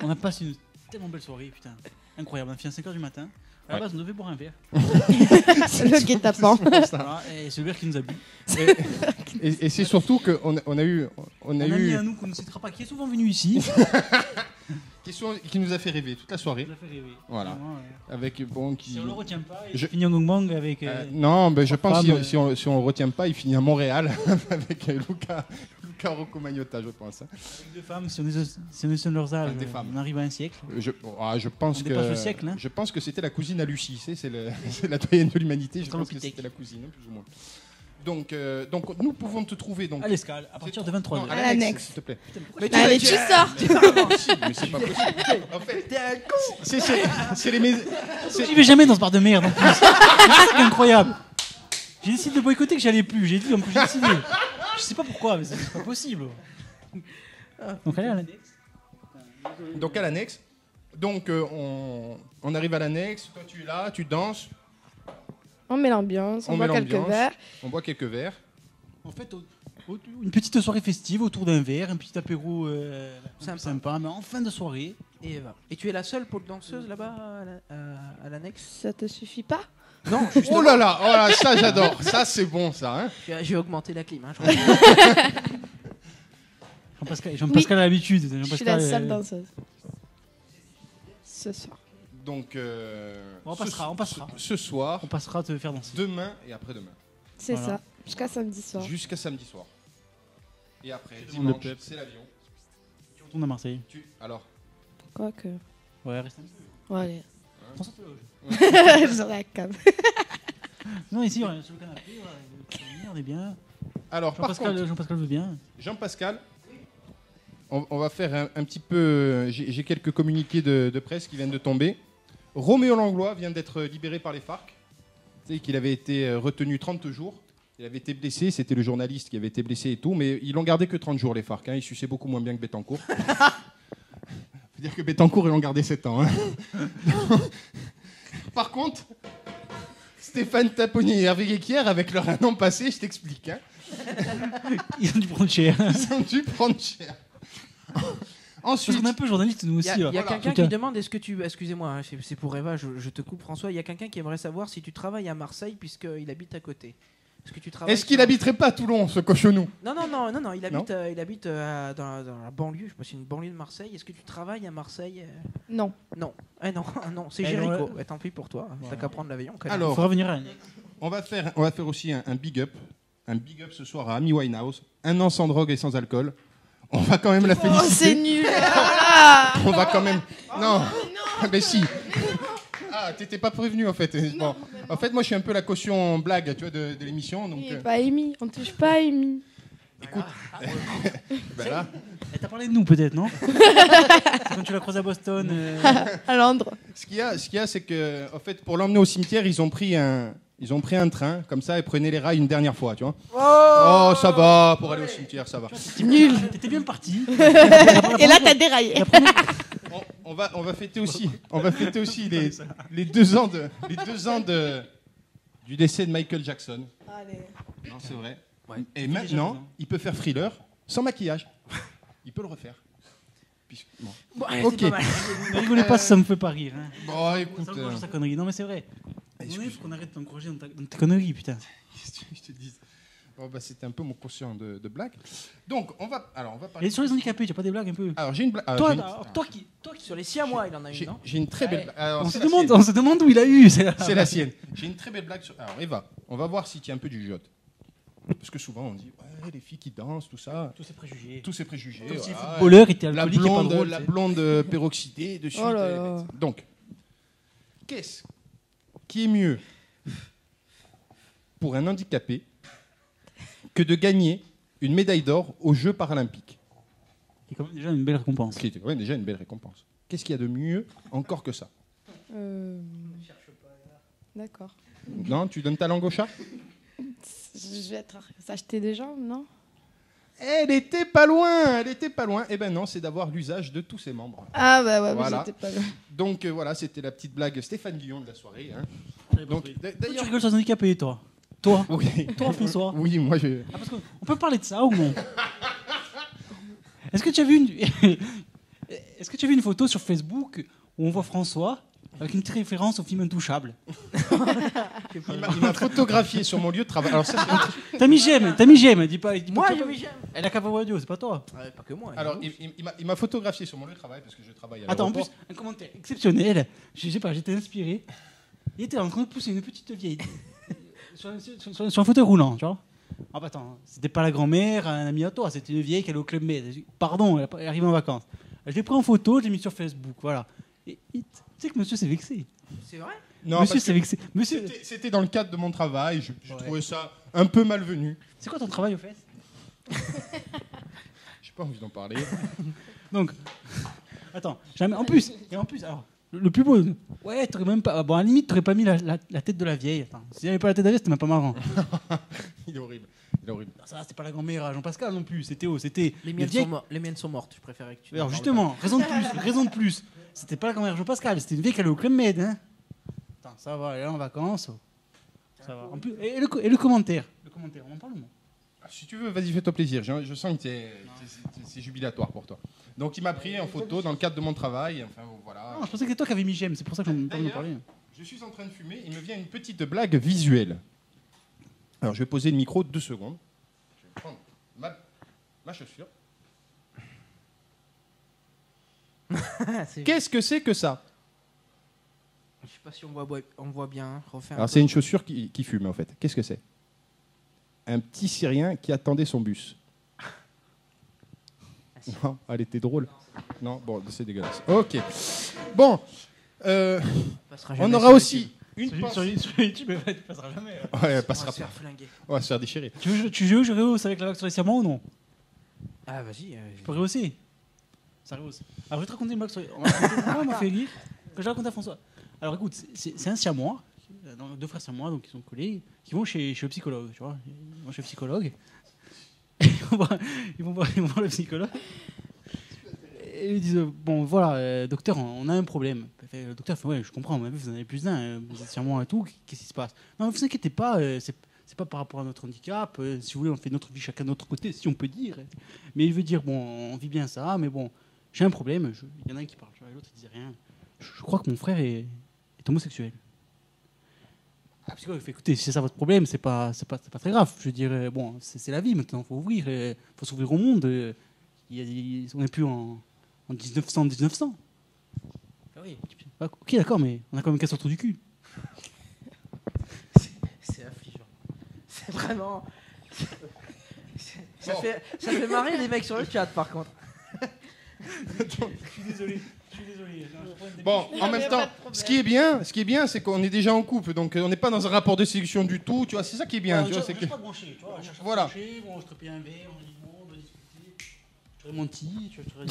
A: On a passé une tellement belle soirée, putain. Incroyable. On a fini à 5h du matin. À la
C: Ouais.
A: base, on devait boire un verre.
D: Le guet-apens.
A: Voilà, et c'est le verre qui nous a bu.
C: Et c'est surtout qu'on on a eu. On a
A: Un ami
C: eu.
A: à nous qu'on ne citera pas, qui est souvent venu ici.
C: Qui nous a fait rêver toute la soirée.
A: Ça fait rêver.
C: Voilà.
A: Vraiment,
C: Avec, bon, qui.
A: Si on le retient pas, il
C: Je-
A: finit en gangbang avec.
C: Non, ben, je pense
A: femme,
C: que si on le retient pas, il finit à Montréal avec Luca Rocco Magnotta, je pense.
A: avec deux femmes, si on est sur leurs âges,
C: Enfin, des femmes.
A: on arrive à un siècle.
C: Je pense
A: On
C: que.
A: dépasse le siècle, hein.
C: Je pense que c'était la cousine à Lucie, c'est c'est la doyenne de l'humanité. Je pense que
A: Australopithèque.
C: c'était la cousine, hein, plus ou moins. Donc nous pouvons te trouver donc
A: À l'Escale, à partir de 23h.
C: non, à
D: À
C: l'annexe,
D: l'annexe.
C: s'il te plaît.
D: Allez, tu sors.
C: Mais c'est pas possible. En fait, c'est les
A: J'y vais jamais dans ce bar de merde en plus. C'est ça qui est incroyable. J'ai décidé de boycotter que j'y allais plus. J'ai dit en plus j'ai décidé. Je sais pas pourquoi, mais c'est pas possible. Donc allez à l'index.
C: donc à l'annexe. Donc on arrive à l'annexe. Toi tu es là, tu danses,
D: On met l'ambiance, on
C: On
D: boit
C: met
D: quelques
C: l'ambiance.
D: verres.
C: on boit quelques verres.
A: En fait, une petite soirée festive autour d'un verre, un petit apéro sympa, mais en fin de soirée.
B: Et Eva. Et tu es la seule pole danseuse là-bas à l'annexe
D: Ça te suffit pas?
B: Non,
C: Oh là là, ça j'adore. Ça c'est bon ça. Hein.
B: j'ai augmenté la clim. Hein, je crois.
A: Jean-Pascal a l'habitude.
D: Je suis la seule danseuse. Ce soir.
C: Donc
A: On passera.
C: ce soir,
A: On passera te faire danser.
C: demain et après-demain,
D: C'est
A: Voilà.
D: ça. Jusqu'à samedi soir.
C: jusqu'à samedi soir. Et après
A: Je demande le
C: dimanche,
A: peuple.
C: c'est l'avion.
A: Tu retournes à Marseille.
C: Alors.
D: Quoique.
A: Ouais, reste un peu.
D: Bon, allez.
A: François te loge.
D: J'aurais la cam.
A: Non, ici, on est sur le canapé. On est bien.
C: Alors par contre,
A: Jean-Pascal veut bien.
C: Jean-Pascal, on va faire un petit peu. J'ai quelques communiqués de presse qui viennent de tomber. Roméo Langlois vient d'être libéré par les FARC. Tu sais qu'il avait été retenu 30 jours. Il avait été blessé, c'était le journaliste qui avait été blessé et tout, mais ils l'ont gardé que 30 jours, les FARC. Hein. Ils suçaient beaucoup moins bien que Bettencourt. Faut dire que Bettencourt, ils l'ont gardé 7 ans. Hein. Par contre, Stéphane Taponi et Hervé Guéquière, avec leur un an passé, je t'explique. Hein.
A: Ils ont dû prendre cher.
C: Ils ont dû prendre cher.
A: Parce
C: Ensuite,
A: qu'on est un peu journaliste, nous
B: Il
A: aussi.
B: y a,
A: là.
B: il y a
C: Voilà.
B: quelqu'un
A: Putain.
B: qui demande est-ce que tu. Excusez-moi, hein, c'est pour Eva, je te coupe François. Il y a quelqu'un qui aimerait savoir si tu travailles à Marseille puisqu'il habite à côté. Est-ce que tu travailles
C: est-ce qu'il
B: sur-
C: habiterait pas à Toulon, ce cochonou?
B: Non, il habite dans la banlieue, je sais pas si c'est une banlieue de Marseille. Est-ce que tu travailles à Marseille
D: Non.
B: Non, non, c'est
A: Eh,
B: Jéricho.
A: non,
B: Tant pis pour toi,
A: Voilà.
B: t'as qu'à prendre l'avion.
A: Il
C: Alors,
A: faudra venir à l'année.
C: on va faire aussi un big up. Un big up ce soir à Amy Winehouse. 1 an sans drogue et sans alcool. On va quand même la
D: Oh, c'est
C: féliciter.
D: nul. Ah.
C: On va quand même. Non. Mais si. Ah, t'étais pas prévenu en fait. Bon.
D: mais
C: En fait, moi, je suis un peu la caution blague, tu vois, de l'émission. Donc,
D: Oui, pas Amy. On touche pas à Amy.
C: écoute, ben là,
A: Elle t'a parlé de nous peut-être, non? C'est quand tu l'as croisé à Boston.
D: À Londres.
C: ce qu'il y a, c'est que, en fait, pour l'emmener au cimetière, ils ont pris un train, comme ça, et prenaient les rails une dernière fois, tu vois. Oh, ça va, pour aller au cimetière, ça va.
A: Nul. T'étais bien parti.
D: Et là, t'as déraillé.
C: On va fêter aussi les 2 ans du décès de Michael Jackson. Non, c'est vrai.
B: Ouais.
C: Et maintenant, il peut faire Thriller sans maquillage. Il peut le refaire. Bon.
B: Bon,
C: Ok.
B: c'est pas mal.
A: Ne rigolez pas si ça me fait pas rire. Hein.
C: Bon, écoute,
A: Ça encourage ta connerie. Non, mais c'est vrai.
C: excuse-moi.
A: Il faut qu'on arrête de t'encourager dans tes conneries, putain.
C: je te dis. Bon, bah, c'était un peu mon conscient de blague. Donc, on va parler.
A: Et sur les handicapés, tu as pas des blagues un peu?
C: Alors, j'ai une blague.
A: Toi qui.
B: Sur les siamois, il en a une, non?
C: J'ai une très belle blague. Alors,
A: On
C: c'est
A: se,
C: la
A: demande,
C: sienne.
A: on se demande où il a eu.
C: C'est la sienne. J'ai une très belle blague sur. Alors, Eva, on va voir si tu as un peu du jote. Parce que souvent, on dit, ouais, les filles qui dansent, tout ça.
A: Tous ces préjugés.
C: Tous ces préjugés.
A: Comme si les
C: voilà.
A: footballeurs étaient
C: La
A: alcooliques et pas drôles.
C: la
A: tu sais.
C: blonde peroxydée de suite.
D: Oh là
C: elle est
D: là.
C: bête. Donc, qu'est-ce qui est mieux pour un handicapé que de gagner une médaille d'or aux Jeux paralympiques?
A: C'est quand même déjà une belle récompense.
C: Ce qui était quand même déjà une belle récompense. Qu'est-ce qu'il y a de mieux encore que ça?
D: D'accord.
C: Non, tu donnes ta langue au chat?
D: Je vais être s'acheter des jambes, non?
C: Elle était pas loin, elle était pas loin. Eh ben non, c'est d'avoir l'usage de tous ses membres.
D: Ah bah ouais,
C: Voilà.
D: j'étais pas là.
C: Donc voilà, c'était la petite blague Stéphane Guillon de la soirée. Hein. Donc
A: Toi, tu
C: d'ailleurs,
A: rigoles sur les handicapés, toi. Toi.
C: oui,
A: Toi, François.
C: oui, moi je.
A: Ah, parce qu'on peut parler de ça ou non? Est-ce que tu as vu une... Est-ce que tu as vu une photo sur Facebook où on voit François avec une petite référence au film Intouchable?
C: Il m'a photographié sur mon lieu de travail. Alors ça, c'est-
A: T'as mis j'aime, dis pas.
B: Moi,
A: tu-
B: j'ai mis j'aime.
A: Elle a qu'à voir audio, c'est pas toi.
B: Pas que moi.
C: Alors, il m'a photographié sur mon lieu de travail parce que je travaille à
A: Attends, en
C: l'aéroport.
A: plus, un commentaire exceptionnel. Je sais pas, j'étais inspiré. Il était en train de pousser une petite vieille sur un fauteuil roulant, tu vois. Ah bah attends, c'était pas la grand-mère, un ami à toi, c'était une vieille qui allait au Club Med. Pardon, elle arrive en vacances. Je l'ai pris en photo, je l'ai mis sur Facebook, voilà. Et tu sais que monsieur s'est vexé.
B: C'est vrai?
C: Non,
A: Monsieur
C: parce
A: s'est
C: que
A: vexé. Monsieur,
C: c'était dans le cadre de mon travail. Je
A: Ouais.
C: trouvais ça un peu malvenu.
A: c'est quoi ton travail au fait?
C: J'ai pas envie d'en parler.
A: Donc, attends, jamais. En plus, alors, le plus beau. Ouais, t'aurais même pas. Bon, à la limite, t'aurais pas mis la tête de la vieille. Attends, s'il n'y avait pas la tête de la vieille, c'était même pas marrant.
C: Il est horrible. Il est horrible.
A: Non, ça, c'était pas la grand-mère à Jean-Pascal non plus, c'était Théo, c'était.
B: Les
A: le
B: miennes,
A: vieil-
B: les miennes sont mortes, je préférais que tu.
A: Alors
B: n'en parles
A: justement, raison de plus. C'était pas la grand-mère Jean-Pascal, c'était une vieille qui allait au Club Med. Hein. Attends, ça va, elle est en vacances. Ça va. En plus, et le commentaire. Le commentaire, on en parle ou non?
C: Ah, si tu veux, vas-y, fais-toi plaisir. Je sens que c'est jubilatoire pour toi. Donc, il m'a pris en photo dans le cadre de mon travail. Enfin, bon, voilà.
A: Non, je pensais que c'était toi qui avais mis j'aime, c'est pour ça que j'en ai pas
C: D'ailleurs,
A: parler.
C: Je suis en train de fumer. Il me vient une petite blague visuelle. Alors, je vais poser le micro 2 secondes. Je vais prendre ma chaussure.
B: pas.
C: Qu'est-ce que c'est que ça?
B: Je sais pas si on voit bien. Refaire
C: Alors, c'est une chaussure qui fume, en fait. Qu'est-ce que c'est? Un petit Syrien qui attendait son bus. Non, elle était drôle. Non, bon, c'est dégueulasse. Ok. Bon, on aura aussi une pensée.
A: Sur YouTube, tu passeras jamais.
C: Ouais, elle
B: On
C: passera
B: va se
C: pas.
B: faire flinguer.
C: On va se faire déchirer.
A: Tu joues avec la vague sur les serments ou non?
B: Ah, vas-y.
A: Je peux rehausser. Ça rehausse. Alors, je vais te raconter une blague sur les. On m'a fait rire. Que je raconte à François. Alors, écoute, c'est un siamois, donc 2 frères siamois, donc ils sont collés, qui vont chez le psychologue, tu vois. Ils vont chez le psychologue. Ils vont voir le psychologue. Et ils lui disent bon, voilà, docteur, on a un problème. Le docteur fait ouais, je comprends, mais vous en avez plus d'un, vous êtes siamois et tout, qu'est-ce qui se passe? Non, ne vous inquiétez pas, c'est pas par rapport à notre handicap. Si vous voulez, on fait notre vie chacun de notre côté, si on peut dire. Mais il veut dire bon, on vit bien ça, mais bon, j'ai un problème. Il y en a un qui parle, tu vois, l'autre il disait rien. Je crois que mon frère est homosexuel. Ah, psychologue fait écoutez, si c'est ça votre problème, c'est pas très grave. Je veux dire, bon, c'est la vie maintenant, faut ouvrir, faut s'ouvrir au monde. On n'est plus en 1900. Ah oui. Ok, d'accord, mais on a quand même qu'à sortir du cul.
B: C'est affligeant. C'est vraiment. Ça fait marrer les mecs sur le chat par contre.
A: Je suis désolé. Je suis désolé.
C: Bon, en même temps, ce qui est bien, c'est qu'on est déjà en couple, donc on n'est pas dans un rapport de séduction du tout. Tu vois, c'est ça qui est bien. Tu vois, c'est que...
A: pas branché, tu vois. Je cherche à
C: Voilà.
A: brancher, bon, je te paye un verre, on dit bon, on va discuter. Je serais menti, tu vois.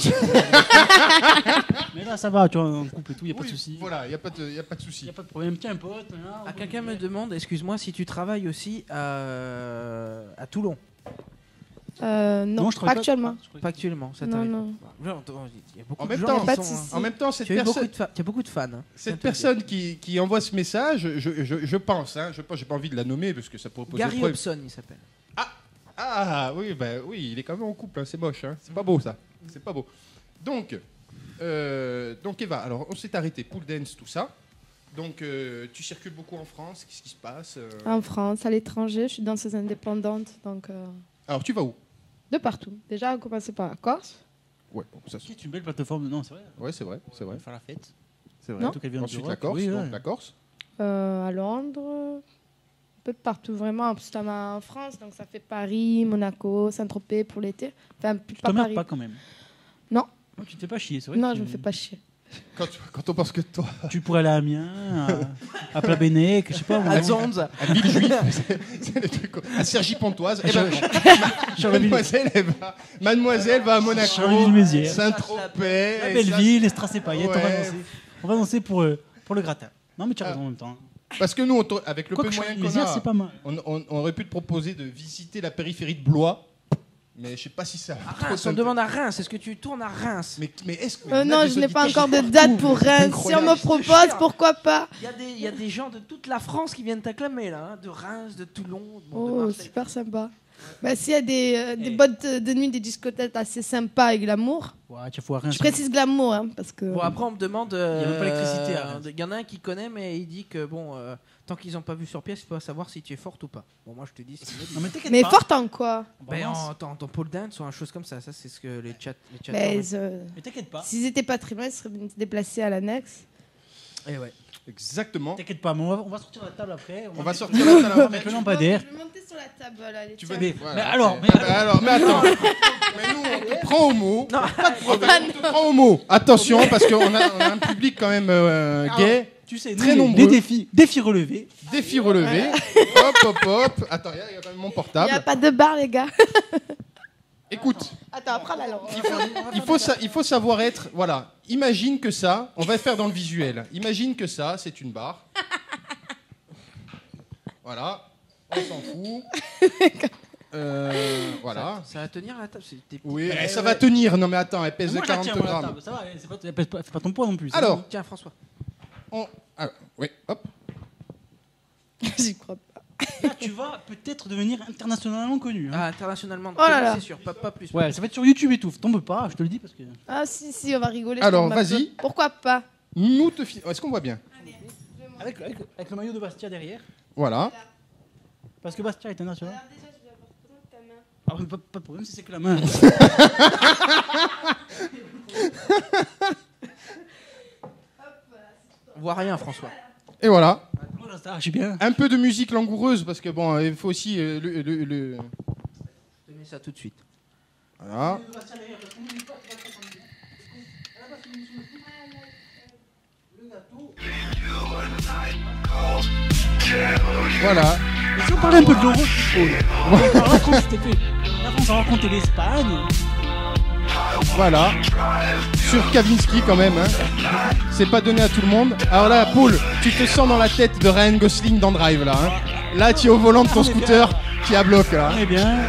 A: Mais là, ça va, tu vois, en couple et tout, il n'y a pas de
C: Oui,
A: souci.
C: Voilà, il n'y a pas de
A: Il
C: souci.
A: n'y a pas de problème. Tiens, un pote. Là,
B: Ah, quelqu'un me demande, excuse-moi, si tu travailles aussi à Toulon.
D: Non,
A: je
D: pas actuellement.
B: Pas actuellement, ça
D: Non,
B: t'arrive
D: non.
B: pas. Genre, il y a beaucoup
C: En
B: de
C: même
B: gens
C: temps,
B: qui
D: pas de
B: sont,
D: soucis.
C: En même temps, cette
B: il y a
C: personne,
B: beaucoup de fans. Hein.
C: cette personne qui envoie ce message, je pense, j'ai pas envie de la nommer parce que ça pourrait poser
B: Gary
C: problème.
B: Hobson, il s'appelle.
C: Ah oui, oui, il est quand même en couple, hein, c'est moche, hein. C'est pas beau ça, c'est pas beau. Donc Eva, alors on s'est arrêté, pool dance, tout ça. Donc tu circules beaucoup en France, qu'est-ce qui se passe
D: En France, à l'étranger, je suis danseuse indépendante, donc
C: Alors tu vas où?
D: de partout. Déjà, on commençait par la Corse.
C: Ouais, bon, ça,
A: C'est une belle plateforme. Non, c'est vrai.
C: ouais, c'est vrai, c'est
A: On
C: vrai,
A: va faire la fête.
C: c'est vrai.
D: Non.
A: Surtout qu'elle vient
C: Ensuite
A: d'Europe.
C: la Corse,
A: Oui,
C: donc
A: ouais.
C: la Corse.
D: À Londres, un peu de partout, vraiment. En plus, t'en as en France, donc ça fait Paris, Monaco, Saint-Tropez pour l'été. Enfin,
A: Tu
D: pas
A: t'emmerdes
D: Paris.
A: pas quand même.
D: Non.
A: Non, tu te fais pas chier, c'est vrai.
D: Non,
A: que
D: je me
A: tu-
D: fais pas chier.
C: Quand on pense que toi,
A: Tu pourrais aller à Amiens, à Plabennec, je sais pas.
B: À Zonza.
C: à Villejuif, c'est les trucs, à Cergy-Pontoise, eh ben, Mademoiselle va à Monaco,
A: Charleville-Mézières.
C: Saint-Tropez,
A: La
C: et
A: belle
C: ça,
A: ville, les strass et paillettes,
C: Ouais.
A: on va danser pour le gratin. Non, mais tu as raison en même temps.
C: parce que nous, avec le peu
A: Quoique
C: de moyens qu'on
A: Charleville-Mézières, c'est
C: a,
A: pas mal.
C: on aurait pu te proposer de visiter la périphérie de Blois, mais je sais pas si ça.
B: À Reims, on demande à Reims. Est-ce que tu tournes à Reims?
C: Mais est-ce que on a
D: Non,
C: des
D: je n'ai pas
C: auditeurs
D: encore de date pour Reims. Si on
C: Incroyable.
D: me propose, pourquoi pas?
B: Il y a des gens de toute la France qui viennent t'acclamer là, hein, de Reims, de Toulon, de
D: Oh,
B: Marseille.
D: super sympa. Bah, s'il y a des boîtes de nuit, des discothèques assez sympas et glamour,
A: Ouais, tu faut rien.
D: je précise glamour, hein, parce que...
B: Bon, après, on me demande.
A: Il y a même pas d'électricité à Reims.
B: Il y en a un qui connaît, mais il dit que bon, tant qu'ils n'ont pas vu sur pièce, il faut savoir si tu es forte ou pas. Bon, moi je te dis.
A: Non, mais t'inquiète
D: Mais
A: pas.
D: forte en quoi?
B: Ben,
A: Balance.
B: en pole dance ou un chose comme ça, c'est ce que les chats.
D: Mais
A: Mais t'inquiète pas.
D: s'ils étaient pas très loin, ils seraient venus se déplacer à l'annexe.
B: Et ouais.
C: Exactement.
A: T'inquiète pas, mais on va sortir la table après.
C: On va sortir la salle
A: On va
C: avant.
A: mettre le lampadaire.
D: Je vais monter sur la table, là, les
C: Tu veux
D: tiens.
C: voilà.
A: mais alors,
C: mais attends. Mais nous, on te prend au mot.
B: Non,
C: Pas de problème, on te prend au mot. Attention, parce qu'on a un public quand même gay.
A: Tu sais,
C: Très
A: nous,
C: nombreux.
A: les défis relevés.
C: Défi relevé. Hop, hop, hop. Attends, il y a quand même mon
D: Il n'y a
C: portable.
D: pas de bar, les gars.
C: Écoute,
D: Attends, prends la lampe.
C: il faut savoir être. Voilà. Imagine que ça, on va le faire dans le visuel. Imagine que ça, c'est une barre. Voilà. On s'en fout. Voilà.
B: Ça va tenir à la table. C'est des petits-
C: Oui, ça va tenir. Non, mais attends, elle pèse
A: Moi, je la
C: 40
A: tiens, moi, la
C: grammes.
A: table. Ça va, c'est pas ton poids non plus. ça.
C: Alors,
B: Tiens, François.
C: oui, hop.
D: J'y crois pas.
A: Là, tu vas peut-être devenir internationalement connu. hein.
B: Ah, internationalement,
D: Oh là là.
B: c'est sûr, pas plus.
A: Ouais, ça va être sur YouTube et tout. Tombe pas, je te le dis parce que.
D: Ah, si, on va rigoler. je
C: Alors,
D: tombe un
C: vas-y.
D: peu. Pourquoi pas?
C: Nous te Est-ce qu'on voit bien?
A: Avec le maillot de Bastia derrière.
C: Voilà.
A: Parce que Bastia est international.
D: Alors, déjà, je vais avoir besoin de ta main.
A: Ah, mais pas de problème si c'est que la main.
B: On voit rien, François.
C: Et voilà.
A: Voilà, ça, je suis bien.
C: Un peu de musique langoureuse parce que bon, il faut aussi le.
B: Je te mets ça tout de suite.
C: Voilà. Voilà.
A: Et si on parlait un peu de l'Euro football. Alors là, quand c'était fait. Là, on va raconter l'Espagne.
C: Voilà. Sur Kavinsky quand même. Hein. C'est pas donné à tout le monde. Alors là, Paul, tu te sens dans la tête de Ryan Gosling dans Drive là. Hein. Là, tu es au volant de ton scooter, qui à bloc là.
A: On est bien.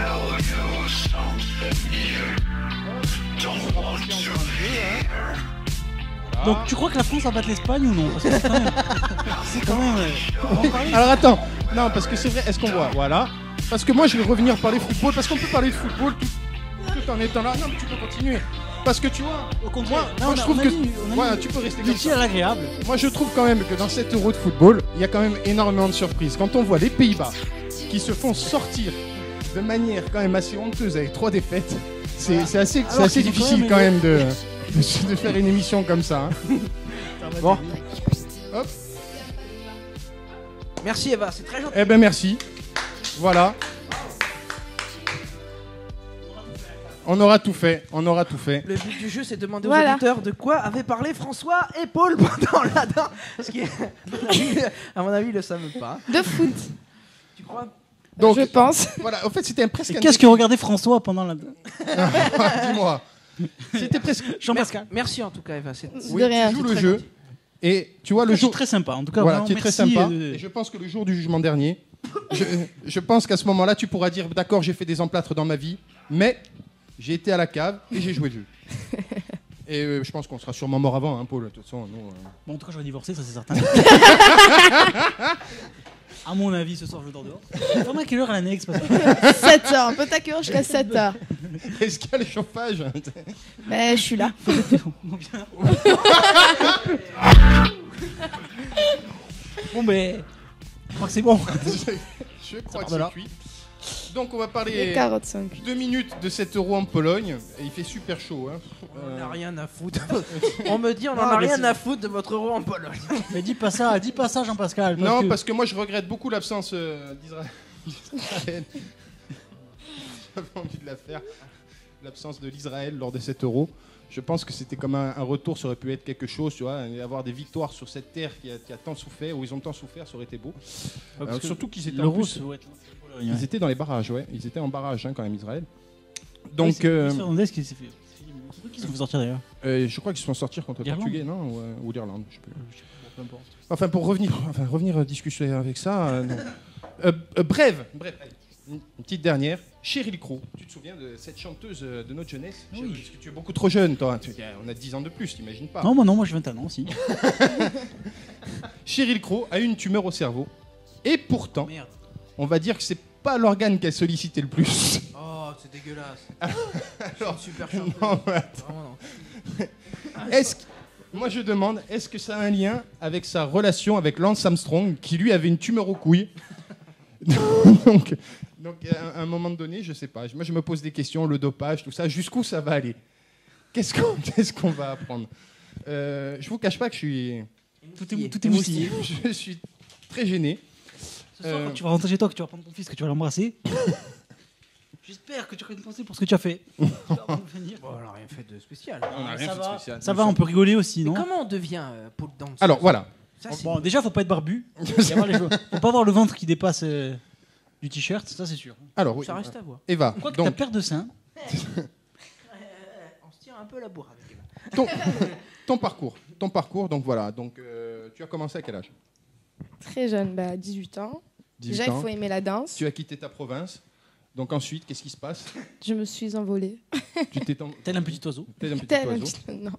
A: Donc tu crois que la France va battre l'Espagne ou non? Parce que c'est quand même. C'est quand même. On va en parler.
C: Alors attends, non parce que c'est vrai, est-ce qu'on voit? Voilà. Parce que moi je vais revenir parler football, parce qu'on peut parler de football tout en étant là. Non mais tu peux continuer. Parce que tu vois,
A: Au contraire,
C: moi, je trouve que... Voilà, tu peux rester comme
A: L'utile
C: ça.
A: à l'agréable.
C: Moi je trouve quand même que dans cet Euro de football, il y a quand même énormément de surprises. Quand on voit les Pays-Bas qui se font sortir de manière quand même assez honteuse avec 3 défaites, c'est assez
A: Alors qu'ils ont
C: difficile quand même de faire une émission comme ça. Hein. Bon, hop.
B: Merci Eva, c'est très gentil.
C: Eh ben merci. Voilà. On aura tout fait. On aura tout fait.
B: Le but du jeu, c'est de demander aux
D: Voilà.
B: auditeurs de quoi avaient parlé François et Paul pendant la danse. Ce qui est, à mon avis, ils le savent pas.
D: De foot,
B: Tu crois?
C: Donc,
D: je pense.
C: voilà. En fait, c'était presque.
A: Et qu'est-ce que regardait François pendant la.
C: Dis-moi. C'était presque.
A: Jean-Pascal.
B: Merci en tout cas, Eva.
C: Oui,
D: De rien.
C: tu joues
B: C'est
C: le
B: très
C: jeu.
B: gentil.
C: Et tu vois, le
A: C'est
C: jour.
A: très sympa. En tout cas,
C: Voilà,
A: vraiment,
C: tu es très
A: merci,
C: sympa. Et je pense que le jour du jugement dernier, je pense qu'à ce moment-là, tu pourras dire d'accord, j'ai fait des emplâtres dans ma vie, mais j'ai été à la cave et j'ai joué le jeu. Et je pense qu'on sera sûrement mort avant, hein, Paul. De toute façon, nous,
A: Bon, en tout cas, j'aurais divorcé, ça c'est certain. À mon avis, ce soir, je dors dehors. Vraiment, à quelle heure à l'annexe parce que...
D: 7h, on peut t'accueillir jusqu'à 7h.
C: Est-ce qu'il y a le chauffage?
D: Mais je suis là.
A: Bon, ben. Je crois que c'est bon.
C: Je crois que
A: part de là.
C: c'est cuit. Donc, on va
D: Les
C: parler
D: carottes sont cuites.
C: 2 minutes de 7 € en Pologne. Et il fait super chaud. Hein.
B: On n'a rien à foutre. On me dit, on n'en
A: Non,
B: a
A: mais
B: rien
A: c'est-
B: à foutre de votre euro en Pologne.
A: Mais dis pas ça, Jean-Pascal.
C: Non, parce que moi, je regrette beaucoup l'absence d'Israël. J'avais envie de la faire. L'absence de l'Israël lors de 7 €. Je pense que c'était comme un retour, ça aurait pu être quelque chose, tu vois, et avoir des victoires sur cette terre qui a tant souffert, où ils ont tant souffert, ça aurait été beau. Surtout qu'ils étaient en
A: l'euro,
C: plus-
A: c'est ouais,
C: Ils étaient dans les barrages, ouais. Ils étaient en barrage, hein, quand même, Israël. Donc,
A: Qu'est-ce qui s'est fait. Qui se fait sortir d'ailleurs
C: je crois qu'ils se sont sortis contre le
A: L'Irlande.
C: Portugais, non ou l'Irlande, je sais plus.
A: Peu importe.
C: Enfin, pour revenir à discuter avec ça. Non. Bref, allez, une petite dernière. Sheryl Crow, tu te souviens de cette chanteuse de notre jeunesse?
A: Oui.
C: Parce que tu es beaucoup trop jeune, toi. On a 10 ans de plus, t'imagines pas.
A: Non, moi j'ai 21 ans aussi.
C: Sheryl Crow a eu une tumeur au cerveau. Et pourtant,
A: Merde.
C: on va dire que c'est pas l'organe qu'elle sollicitait le plus.
B: Oh, c'est dégueulasse.
C: Alors,
B: Super
C: non,
B: chanteuse.
C: mais attends.
B: Vraiment, non.
C: Moi je demande, est-ce que ça a un lien avec sa relation avec Lance Armstrong, qui lui avait une tumeur aux couilles? donc, à un moment donné, je sais pas. Moi je me pose des questions, le dopage, tout ça, jusqu'où ça va aller? Qu'est-ce qu'on va apprendre? Je vous cache pas que
A: Tout est moustillé.
C: je suis très gêné.
A: Ce soir, quand tu vas rentrer chez toi, que tu vas prendre ton fils, que tu vas l'embrasser. J'espère que tu auras une pensée pour ce que tu as fait. Tu vas revenir.
B: Bon, on n'a rien fait de spécial.
C: On a rien
A: ça
C: fait de
A: va,
C: spécial.
A: ça va, on peut rigoler aussi,
B: Mais
A: non?
B: comment on devient pole dance?
C: Alors voilà.
B: Ça, c'est-
A: Bon, déjà, faut pas être barbu. Faut pas avoir le ventre qui dépasse du t-shirt, ça c'est sûr.
C: Alors oui.
B: ça reste à voir.
C: Eva,
A: Quoi que ta
C: donc
A: paire de seins,
B: On se tire un peu la bourre avec Eva.
C: ton parcours. Donc voilà. Donc tu as commencé à quel âge?
D: Très jeune, 18 ans.
C: 18
D: Déjà, il
C: ans.
D: faut aimer la danse.
C: Tu as quitté ta province. Donc ensuite, qu'est-ce qui se passe?
D: Je me suis envolée.
C: Tu t'es
A: tel un petit oiseau.
C: tel un petit
D: Tel un
C: oiseau.
D: petit- Non.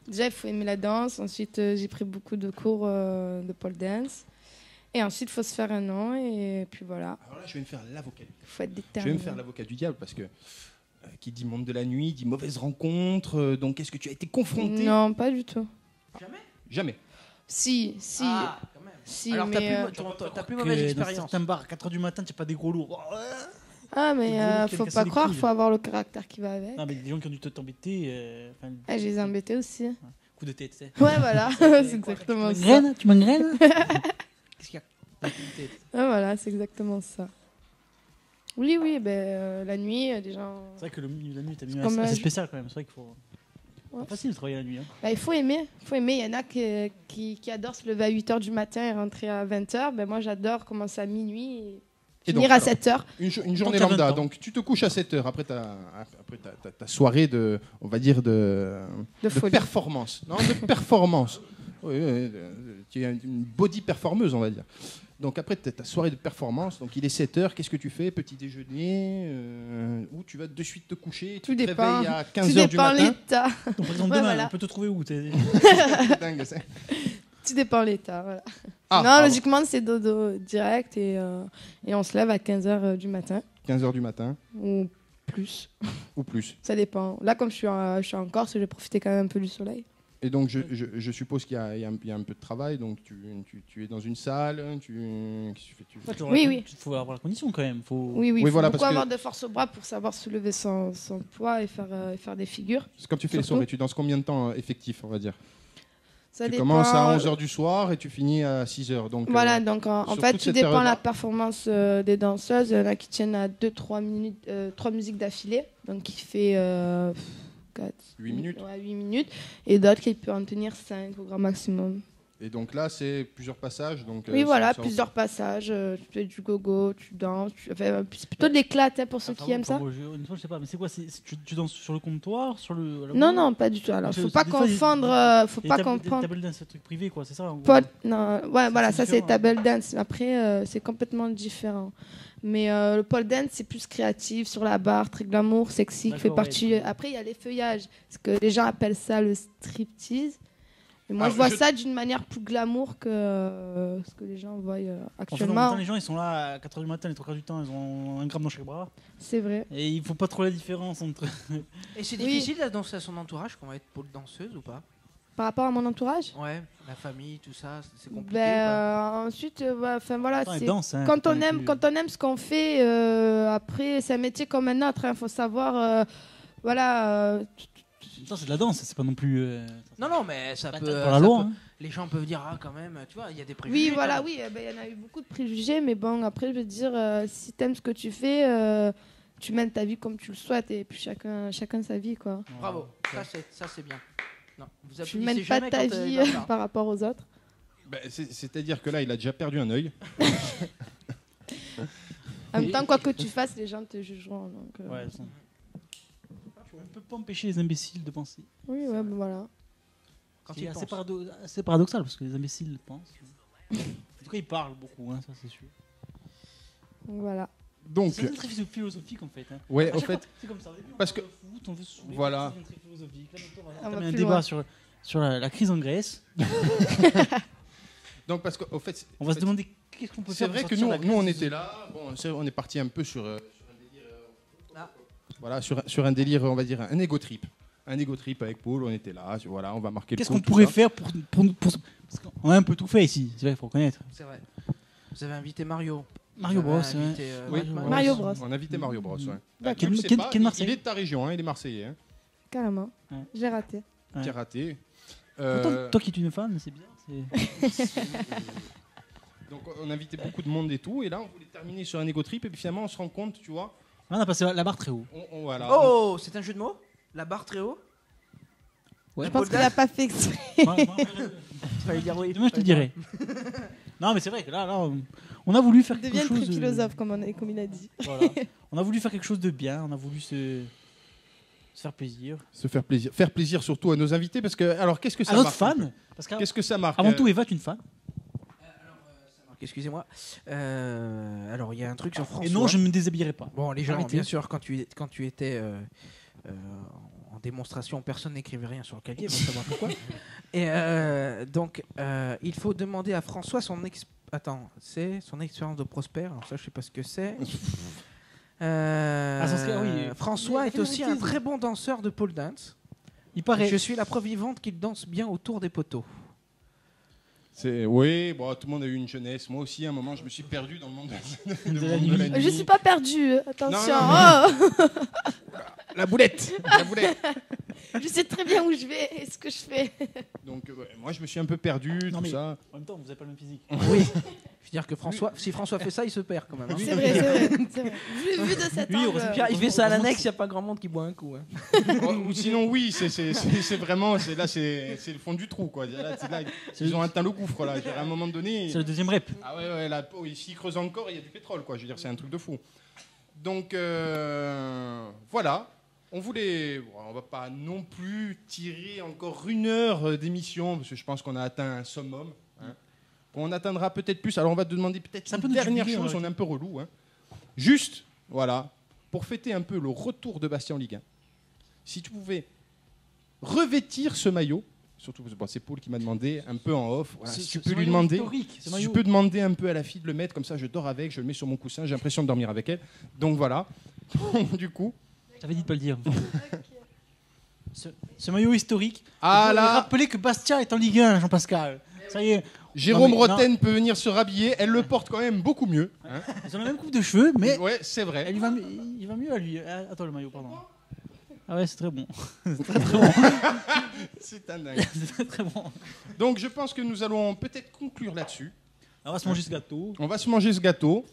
D: Déjà, il faut aimer la danse. Ensuite, j'ai pris beaucoup de cours de pole dance. Et ensuite, il faut se faire un nom. Et puis voilà,
C: Alors là, je vais me faire l'avocat.
D: il faut être
C: Je vais
D: déterminé.
C: me faire l'avocat du diable parce que qui dit monde de la nuit, dit mauvaise rencontre. Donc est-ce que tu as été confronté?
D: Non, pas du tout.
C: Jamais.
D: Si.
B: Ah, quand même.
D: Si,
B: Alors,
D: mais,
B: t'as plus mauvaise
A: Dans
B: expérience.
A: certains bars, à 4h du matin, tu n'as pas des gros lourds.
D: Ah, mais
A: Le gros qui a
D: faut
A: cassé
D: pas
A: les
D: croire,
A: couilles.
D: faut avoir le caractère qui va avec.
A: Non, mais des gens qui ont dû t'embêter.
D: Ah, je les ai embêtés aussi.
A: Coup de tête, tu sais.
D: Ouais, voilà, c'est exactement ça.
A: Tu m'engraines Qu'est-ce qu'il y a? Coup de tête.
D: Ouais, voilà, c'est exactement ça. Oui, la nuit, des gens.
A: C'est vrai que le milieu de la nuit est
D: comme
A: assez
D: un-
A: spécial quand même. C'est vrai qu'il faut.
D: Ouais.
A: Pas facile de travailler la nuit. Hein.
D: Il faut aimer. Il y en a qui adorent se lever à 8h du matin et rentrer à 20h. Moi, j'adore commencer à minuit et
C: Et
D: finir
C: donc,
D: à 7h.
C: Une journée
A: t'as 20
C: lambda.
A: ans.
C: Donc tu te couches à 7 heures après ta soirée de, on va dire
D: De folie.
C: performance. Non, de performance. Oui, tu es une body performeuse, on va dire. Donc après ta soirée de performance, donc il est 7 heures, qu'est-ce que tu fais? Petit déjeuner, ou tu vas de suite te coucher,
D: Tout
C: tu te
D: dépend.
C: réveilles à
D: Tout
C: 15 heures du
D: dépend
C: matin.
D: l'état.
A: Donc, par exemple,
D: Ouais,
A: demain,
D: voilà.
A: on peut te trouver où t'es-
C: Dingue, ça.
D: Tout dépend l'état. Voilà.
C: Ah,
D: Non,
C: pardon.
D: logiquement, c'est dodo direct et on se lève à 15h du matin
C: 15 heures du matin
D: ou plus.
C: ou plus.
D: Ça dépend. Là, comme je suis en Corse, je vais profiter quand même un peu du soleil.
C: Et donc je suppose qu'il y a un peu de travail, donc tu es dans une salle, qu'est-ce que tu fais?
A: Ouais,
D: Oui.
A: Il faut avoir la condition quand même. Faut...
D: Oui,
C: Oui,
D: il faut
C: voilà,
D: beaucoup
C: parce que-
D: avoir de force au bras pour savoir soulever son poids et faire des figures.
C: C'est comme tu fais les
D: Surtout.
C: soirées, tu danses combien de temps effectif, on va dire?
D: Ça
C: Tu
D: dépend.
C: commences à 11h du soir et tu finis à 6h. Donc,
D: Voilà, donc en
C: sur
D: fait,
C: toute
D: tout
C: cette
D: dépend de la
C: période-là.
D: performance des danseuses. Il y en a qui tiennent à 2-3 minutes, 3 musiques d'affilée, donc qui fait
C: 8 minutes.
D: Ouais, 8 minutes, et d'autres qui peuvent en tenir 5 au grand maximum.
C: Et donc là, c'est plusieurs passages. Donc,
D: Oui, voilà,
C: ça-
D: plusieurs passages. Tu fais du gogo, tu danses. C'est plutôt de l'éclat hein, pour ceux
A: Enfin,
D: qui aiment ça.
A: Une fois, je sais pas, mais c'est quoi tu danses sur le comptoir, sur le.
D: Non, non, pas du tout. Alors,
A: Parce que
D: faut pas
A: des fois, il y a-
D: confondre. Faut
A: Et
D: pas
A: table
D: comprendre.
A: dance, c'est un truc privé, quoi, c'est ça en gros.
D: Non, ouais, voilà,
A: c'est
D: ça c'est
A: différent,
D: table dance. Après, c'est complètement différent. Mais le pole dance, c'est plus créatif, sur la barre, très glamour, sexy, qui fait
A: D'accord,
D: partie.
A: ouais.
D: Après, il y a les feuillages, parce que les gens appellent ça le striptease. Et moi,
C: Alors,
D: je vois ça d'une manière plus glamour que ce que les gens voient
A: En fait, en
D: actuellement.
A: même temps, les gens ils sont là à 4h du matin, les 3 quarts du temps, ils ont un gramme dans chaque bras.
D: C'est vrai.
A: Et ils font pas trop la différence entre.
B: Et c'est
D: Oui.
B: difficile de danser à son entourage qu'on va être pôle danseuse ou pas?
D: Par rapport à mon entourage,
B: Ouais, la famille, tout ça, c'est compliqué.
D: ensuite, enfin voilà,
A: Attends, ils
D: c'est
A: dansent, hein,
D: quand
A: faut
D: on
A: pas non
D: aime,
A: plus-
D: quand on aime ce qu'on fait. Après, c'est un métier comme un autre. Il faut savoir, voilà.
A: Attends, c'est de la danse, c'est pas non plus.
B: Non, non, mais ça
A: Pas
B: peut.
A: pour la
B: ça
A: loi.
B: peut-
A: hein.
B: Les gens peuvent dire, ah, quand même, tu vois, il y a des préjugés.
D: Oui, voilà,
B: quand même.
D: oui, il y en a eu beaucoup de préjugés, mais bon, après, je veux dire, si t'aimes ce que tu fais, tu mènes ta vie comme tu le souhaites, et puis chacun sa vie, quoi.
B: Bravo, ça c'est bien. Non, vous
D: Tu
B: applaudissez
D: mènes pas
B: jamais
D: ta
B: quand,
D: vie
B: dans ça.
D: par rapport aux autres.
C: Ben, c'est-à-dire que là, il a déjà perdu un œil.
D: En même temps, quoi que tu fasses, les gens te jugeront. Donc,
A: Ouais, on peut pas empêcher les imbéciles de penser.
D: Oui, ouais, ben voilà.
B: Quand
A: C'est
B: ils
A: assez,
B: pensent.
A: assez paradoxal parce que les imbéciles pensent. En tout cas, ils parlent beaucoup, hein, ça c'est sûr.
D: Donc, voilà.
C: Donc,
A: C'est très philosophique en fait. Hein.
C: ouais,
A: À
C: au
A: chaque
C: fait,
A: fois, c'est comme ça. Au début, on
C: parce
A: parle
C: que-
A: de foot, on veut se soulever,
C: Voilà.
A: ça devient très philosophique. Là, maintenant,
D: On
A: on
D: va
A: va entamer un
D: plus
A: débat
D: loin.
A: sur la crise en Grèce.
C: donc parce qu'au fait,
A: On va se demander qu'est-ce qu'on peut
C: c'est
A: faire.
C: vrai
A: pour
C: que
A: sortir
C: nous,
A: de la
C: nous, on
A: crise.
C: était là. Bon, on est parti un peu sur un délire.
B: Ah.
C: Voilà, sur un délire, on va dire un ego trip. Un ego trip avec Paul, on était là. Voilà, on va marquer le
A: Qu'est-ce
C: coup,
A: qu'on
C: tout
A: pourrait
C: ça.
A: faire pour parce qu'on a un peu tout fait ici, c'est vrai, il faut reconnaître.
B: C'est vrai. Vous avez invité Mario.
A: Mario
B: Vous
A: Bros.
B: avez
A: ouais.
B: invité,
C: Oui,
B: Batman.
D: Mario Bros.
C: On a invité Mario Bros. Ouais.
D: D'accord.
C: Tu le
A: Quel-
C: sais
A: quel-
C: pas,
A: quel
C: il
A: Marseillais
C: est de ta région, hein, il est marseillais. Hein,
D: Carrément.
A: Ouais.
D: J'ai raté.
A: Ouais.
C: qui a raté.
A: Toi qui es une fan, c'est bizarre.
C: Donc on a invité beaucoup de monde et tout, et là on voulait terminer sur un ego trip, et puis finalement on se rend compte, tu vois,
A: On a passé la barre très haut.
C: voilà.
B: Oh, c'est un jeu de mots? La barre très haut?
A: Ouais.
D: Je pense qu'il a pas fait exprès.
B: Fallait dire oui.
A: Demain, je te dirai. Non, mais c'est vrai que là, on a voulu faire
D: Il
A: quelque
D: devient
A: chose.
D: très philosophe, comme il a dit.
A: Voilà. On a voulu faire quelque chose de bien. On a voulu se faire plaisir.
C: Se faire plaisir surtout à nos invités, parce que alors qu'est-ce que ça
A: À notre
C: marque un peu
A: fan. Parce qu'avant
C: Qu'est-ce que ça marque
A: tout, Eva, tu es une fan.
B: Excusez-moi. Alors, il y a un truc sur François.
A: Et non, je ne me déshabillerai pas.
B: Bon, les gens,
A: Arrêtez.
B: bien sûr, quand tu étais en démonstration, personne n'écrivait rien sur le cahier, on va savoir pourquoi. Et donc, il faut demander à François c'est son expérience de prospère. Alors ça, je sais pas ce que c'est.
A: oui.
B: François est aussi un
A: Réalité.
B: très bon danseur de pole dance.
A: Il paraît.
B: Je suis la preuve vivante qu'il danse bien autour des poteaux.
C: Oui, bon, tout le monde a eu une jeunesse. Moi aussi, à un moment, je me suis perdu dans le monde
A: De la nuit.
D: Je suis pas perdue, attention.
C: Non,
D: Oh
C: La boulette.
D: je sais très bien où je vais et ce que je fais.
C: Donc moi, je me suis un peu perdu,
A: Non,
C: tout
A: mais-
C: ça.
A: En même temps, vous n'avez pas le même physique.
B: Oui. Je veux dire que si François fait ça, il se perd quand même. hein.
D: C'est vrai, c'est vrai. C'est vrai. Vu de cet
A: Oui,
D: angle.
A: heureusement.
B: Il fait ça à l'annexe, il n'y a pas grand monde qui boit un coup. hein.
C: Ou sinon, oui, c'est vraiment, c'est le fond du trou, quoi. Là, ils ont atteint le gouffre, là. À un moment donné.
A: C'est le deuxième rep.
C: Ah ouais, là, s'ils creusent encore, il y a du pétrole, quoi. Je veux dire, c'est un truc de fou. Donc, voilà. On va pas non plus tirer encore 1 heure d'émission, parce que je pense qu'on a atteint un summum. Hein. On atteindra peut-être plus. Alors, on va te demander peut-être
A: C'est un
C: une
A: peu de
C: dernière
A: jubilé,
C: chose,
A: ouais.
C: on est un peu relou. Hein. Juste, voilà, pour fêter un peu le retour de Bastien en Ligue 1, si tu pouvais revêtir ce maillot, surtout bon, c'est Paul qui m'a demandé un peu en off, voilà, si tu peux lui demander, si tu peux demander un peu à la fille de le mettre, comme ça je dors avec, je le mets sur mon coussin, j'ai l'impression de dormir avec elle. Donc voilà, du coup.
A: J'avais dit de pas le dire. Ce maillot historique.
C: Ah
A: Vous
C: là,
A: rappelez que Bastia est en Ligue 1, Jean-Pascal. Ça y est.
C: Jérôme
A: Non, mais-
C: Roten peut venir se rhabiller, elle le porte quand même beaucoup mieux. Hein.
A: Ils ont la même coupe de cheveux, mais
C: Ouais, c'est vrai.
A: il va mieux à lui. Attends, le maillot, pardon. Ah ouais, c'est très bon. C'est très très bon.
C: C'est un dingue.
A: C'est très très bon.
C: Donc je pense que nous allons peut-être conclure là-dessus.
A: On va se manger ce gâteau.
C: On va se manger ce gâteau.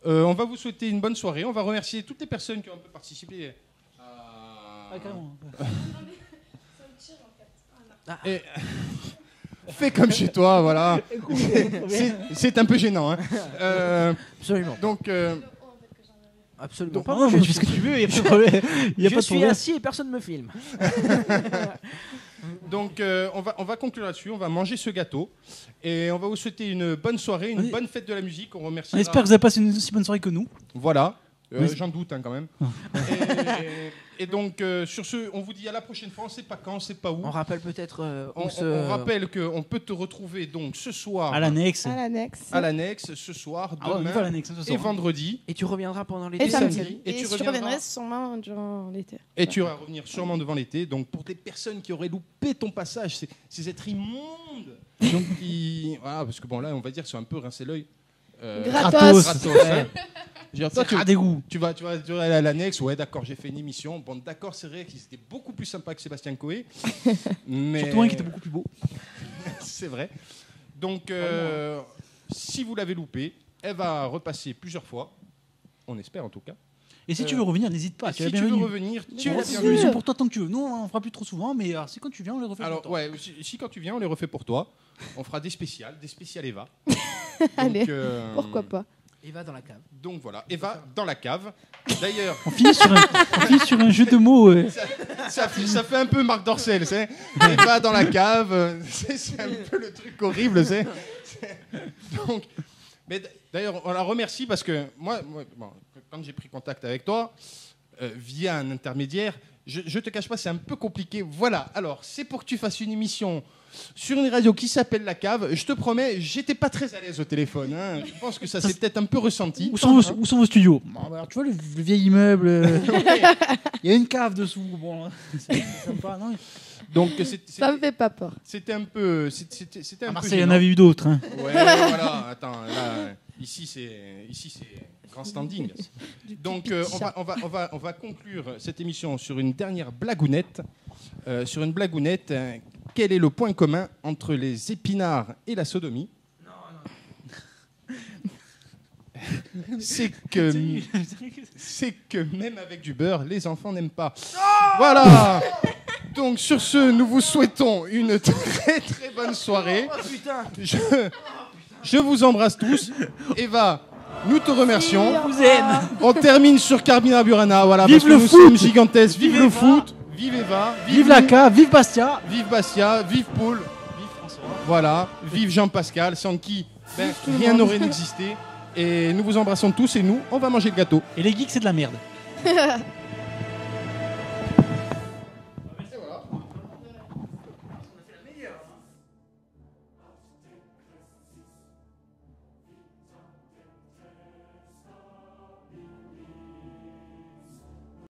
C: On va vous souhaiter une bonne soirée. On va remercier toutes les personnes qui ont un peu participé à...
A: Ah, carrément.
C: Et... Fais comme chez toi, voilà. C'est un peu gênant. Hein.
B: Absolument.
C: Donc,
B: Absolument
C: Donc,
B: pas.
A: Non, mais tu fais ce que tu veux, il n'y a pas de problème. Il y a
B: Je
A: pas de
B: suis
A: problème.
B: assis et personne ne me filme.
C: on va conclure là-dessus. On va manger ce gâteau. Et on va vous souhaiter une bonne soirée, une
A: Oui.
C: bonne fête de la musique. On remercie.
A: On espère que vous avez passé une aussi bonne soirée que nous.
C: Voilà.
A: Oui.
C: J'en doute hein, quand même. Et donc, sur ce, on vous dit à la prochaine fois. On ne sait pas quand, on ne sait pas où.
B: On rappelle peut-être
C: On rappelle qu'on peut te retrouver donc ce soir
A: À l'annexe.
D: À l'annexe.
C: à l'annexe, ce soir,
A: Ah ouais, on
C: demain
A: va à l'annexe ce
C: et
A: soir.
C: vendredi.
B: Et tu reviendras pendant
D: Et
B: l'été.
D: samedi.
C: Et
D: Et
C: tu
D: je
C: reviendras.
D: reviendrai sûrement durant l'été.
C: Et tu vas revenir sûrement devant l'été. Donc pour des personnes qui auraient loupé ton passage, ces êtres immondes, donc voilà, parce que bon là on va dire que c'est un peu rincer l'œil.
D: Gratos.
C: Gratos,
A: Ouais.
C: hein. Je veux dire, toi,
A: C'est des goûts.
C: tu vas aller à l'annexe. Ouais, d'accord, j'ai fait une émission. Bon, d'accord, c'est vrai qu'ils étaient beaucoup plus sympas que Sébastien Coé. Mais
A: Surtout un qui était beaucoup plus beau.
C: c'est vrai. Donc si vous l'avez loupé, elle va repasser plusieurs fois. On espère en tout cas.
A: Et si tu veux revenir, n'hésite pas.
C: Et
A: Tu es
C: si tu veux
A: bienvenu.
C: revenir, tu es
D: Bien
C: la
D: sûr.
C: bienvenue.
A: C'est pour toi tant que tu veux. Nous, on fera plus trop souvent, mais c'est quand tu viens, on les refait.
C: Alors,
A: pour toi.
C: ouais, si quand tu viens, on les refait pour toi. On fera des spéciales Eva.
D: Allez,
C: Donc,
D: pourquoi pas.
B: Et va dans la cave.
C: Donc voilà, Eva dans la cave. D'ailleurs,
A: On finit sur un jeu de mots.
C: ça fait un peu Marc Dorcel, c'est Eva dans la cave. C'est un peu le truc horrible, c'est. Donc, mais d'ailleurs, on la remercie parce que moi bon, quand j'ai pris contact avec toi, via un intermédiaire, je te cache pas, c'est un peu compliqué. Voilà, alors, c'est pour que tu fasses une émission sur une radio qui s'appelle La Cave. Je te promets, j'étais pas très à l'aise au téléphone. Hein. Je pense que ça s'est peut-être un peu ressenti.
A: Où sont vos studios? Bon, bah, alors, tu vois le vieil immeuble. Il y a une cave dessous. Bon, c'est sympa, non?
C: Donc,
D: Ça me fait pas peur.
C: c'était un peu. C'était
A: À
C: un peu
A: Marseille, il y en
C: gênant.
A: avait eu d'autres. Hein.
C: Ouais, voilà, attends, là, ici c'est grand standing. Donc on va conclure cette émission sur une dernière blagounette. Quel est le point commun entre les épinards et la sodomie? C'est que même avec du beurre, les enfants n'aiment pas. Voilà. Donc sur ce, nous vous souhaitons une très très bonne soirée.
B: Oh putain.
C: Je vous embrasse tous. Eva, nous te remercions.
A: Vous aime.
C: On termine sur Carmina Burana, voilà,
A: Vive
C: parce que
A: le
C: nous
A: foot.
C: sommes gigantesques. Vive
A: Vive
C: le
A: Eva.
C: foot, vive Eva,
A: Vive la
C: nous,
A: cave, vive Bastia.
C: vive Bastia, vive Paul,
A: Vive François.
C: voilà, vive Jean-Pascal, sans qui
D: tout le
C: rien
D: monde.
C: n'aurait existé. Et nous vous embrassons tous et nous, on va manger le gâteau.
A: Et les geeks, c'est de la merde.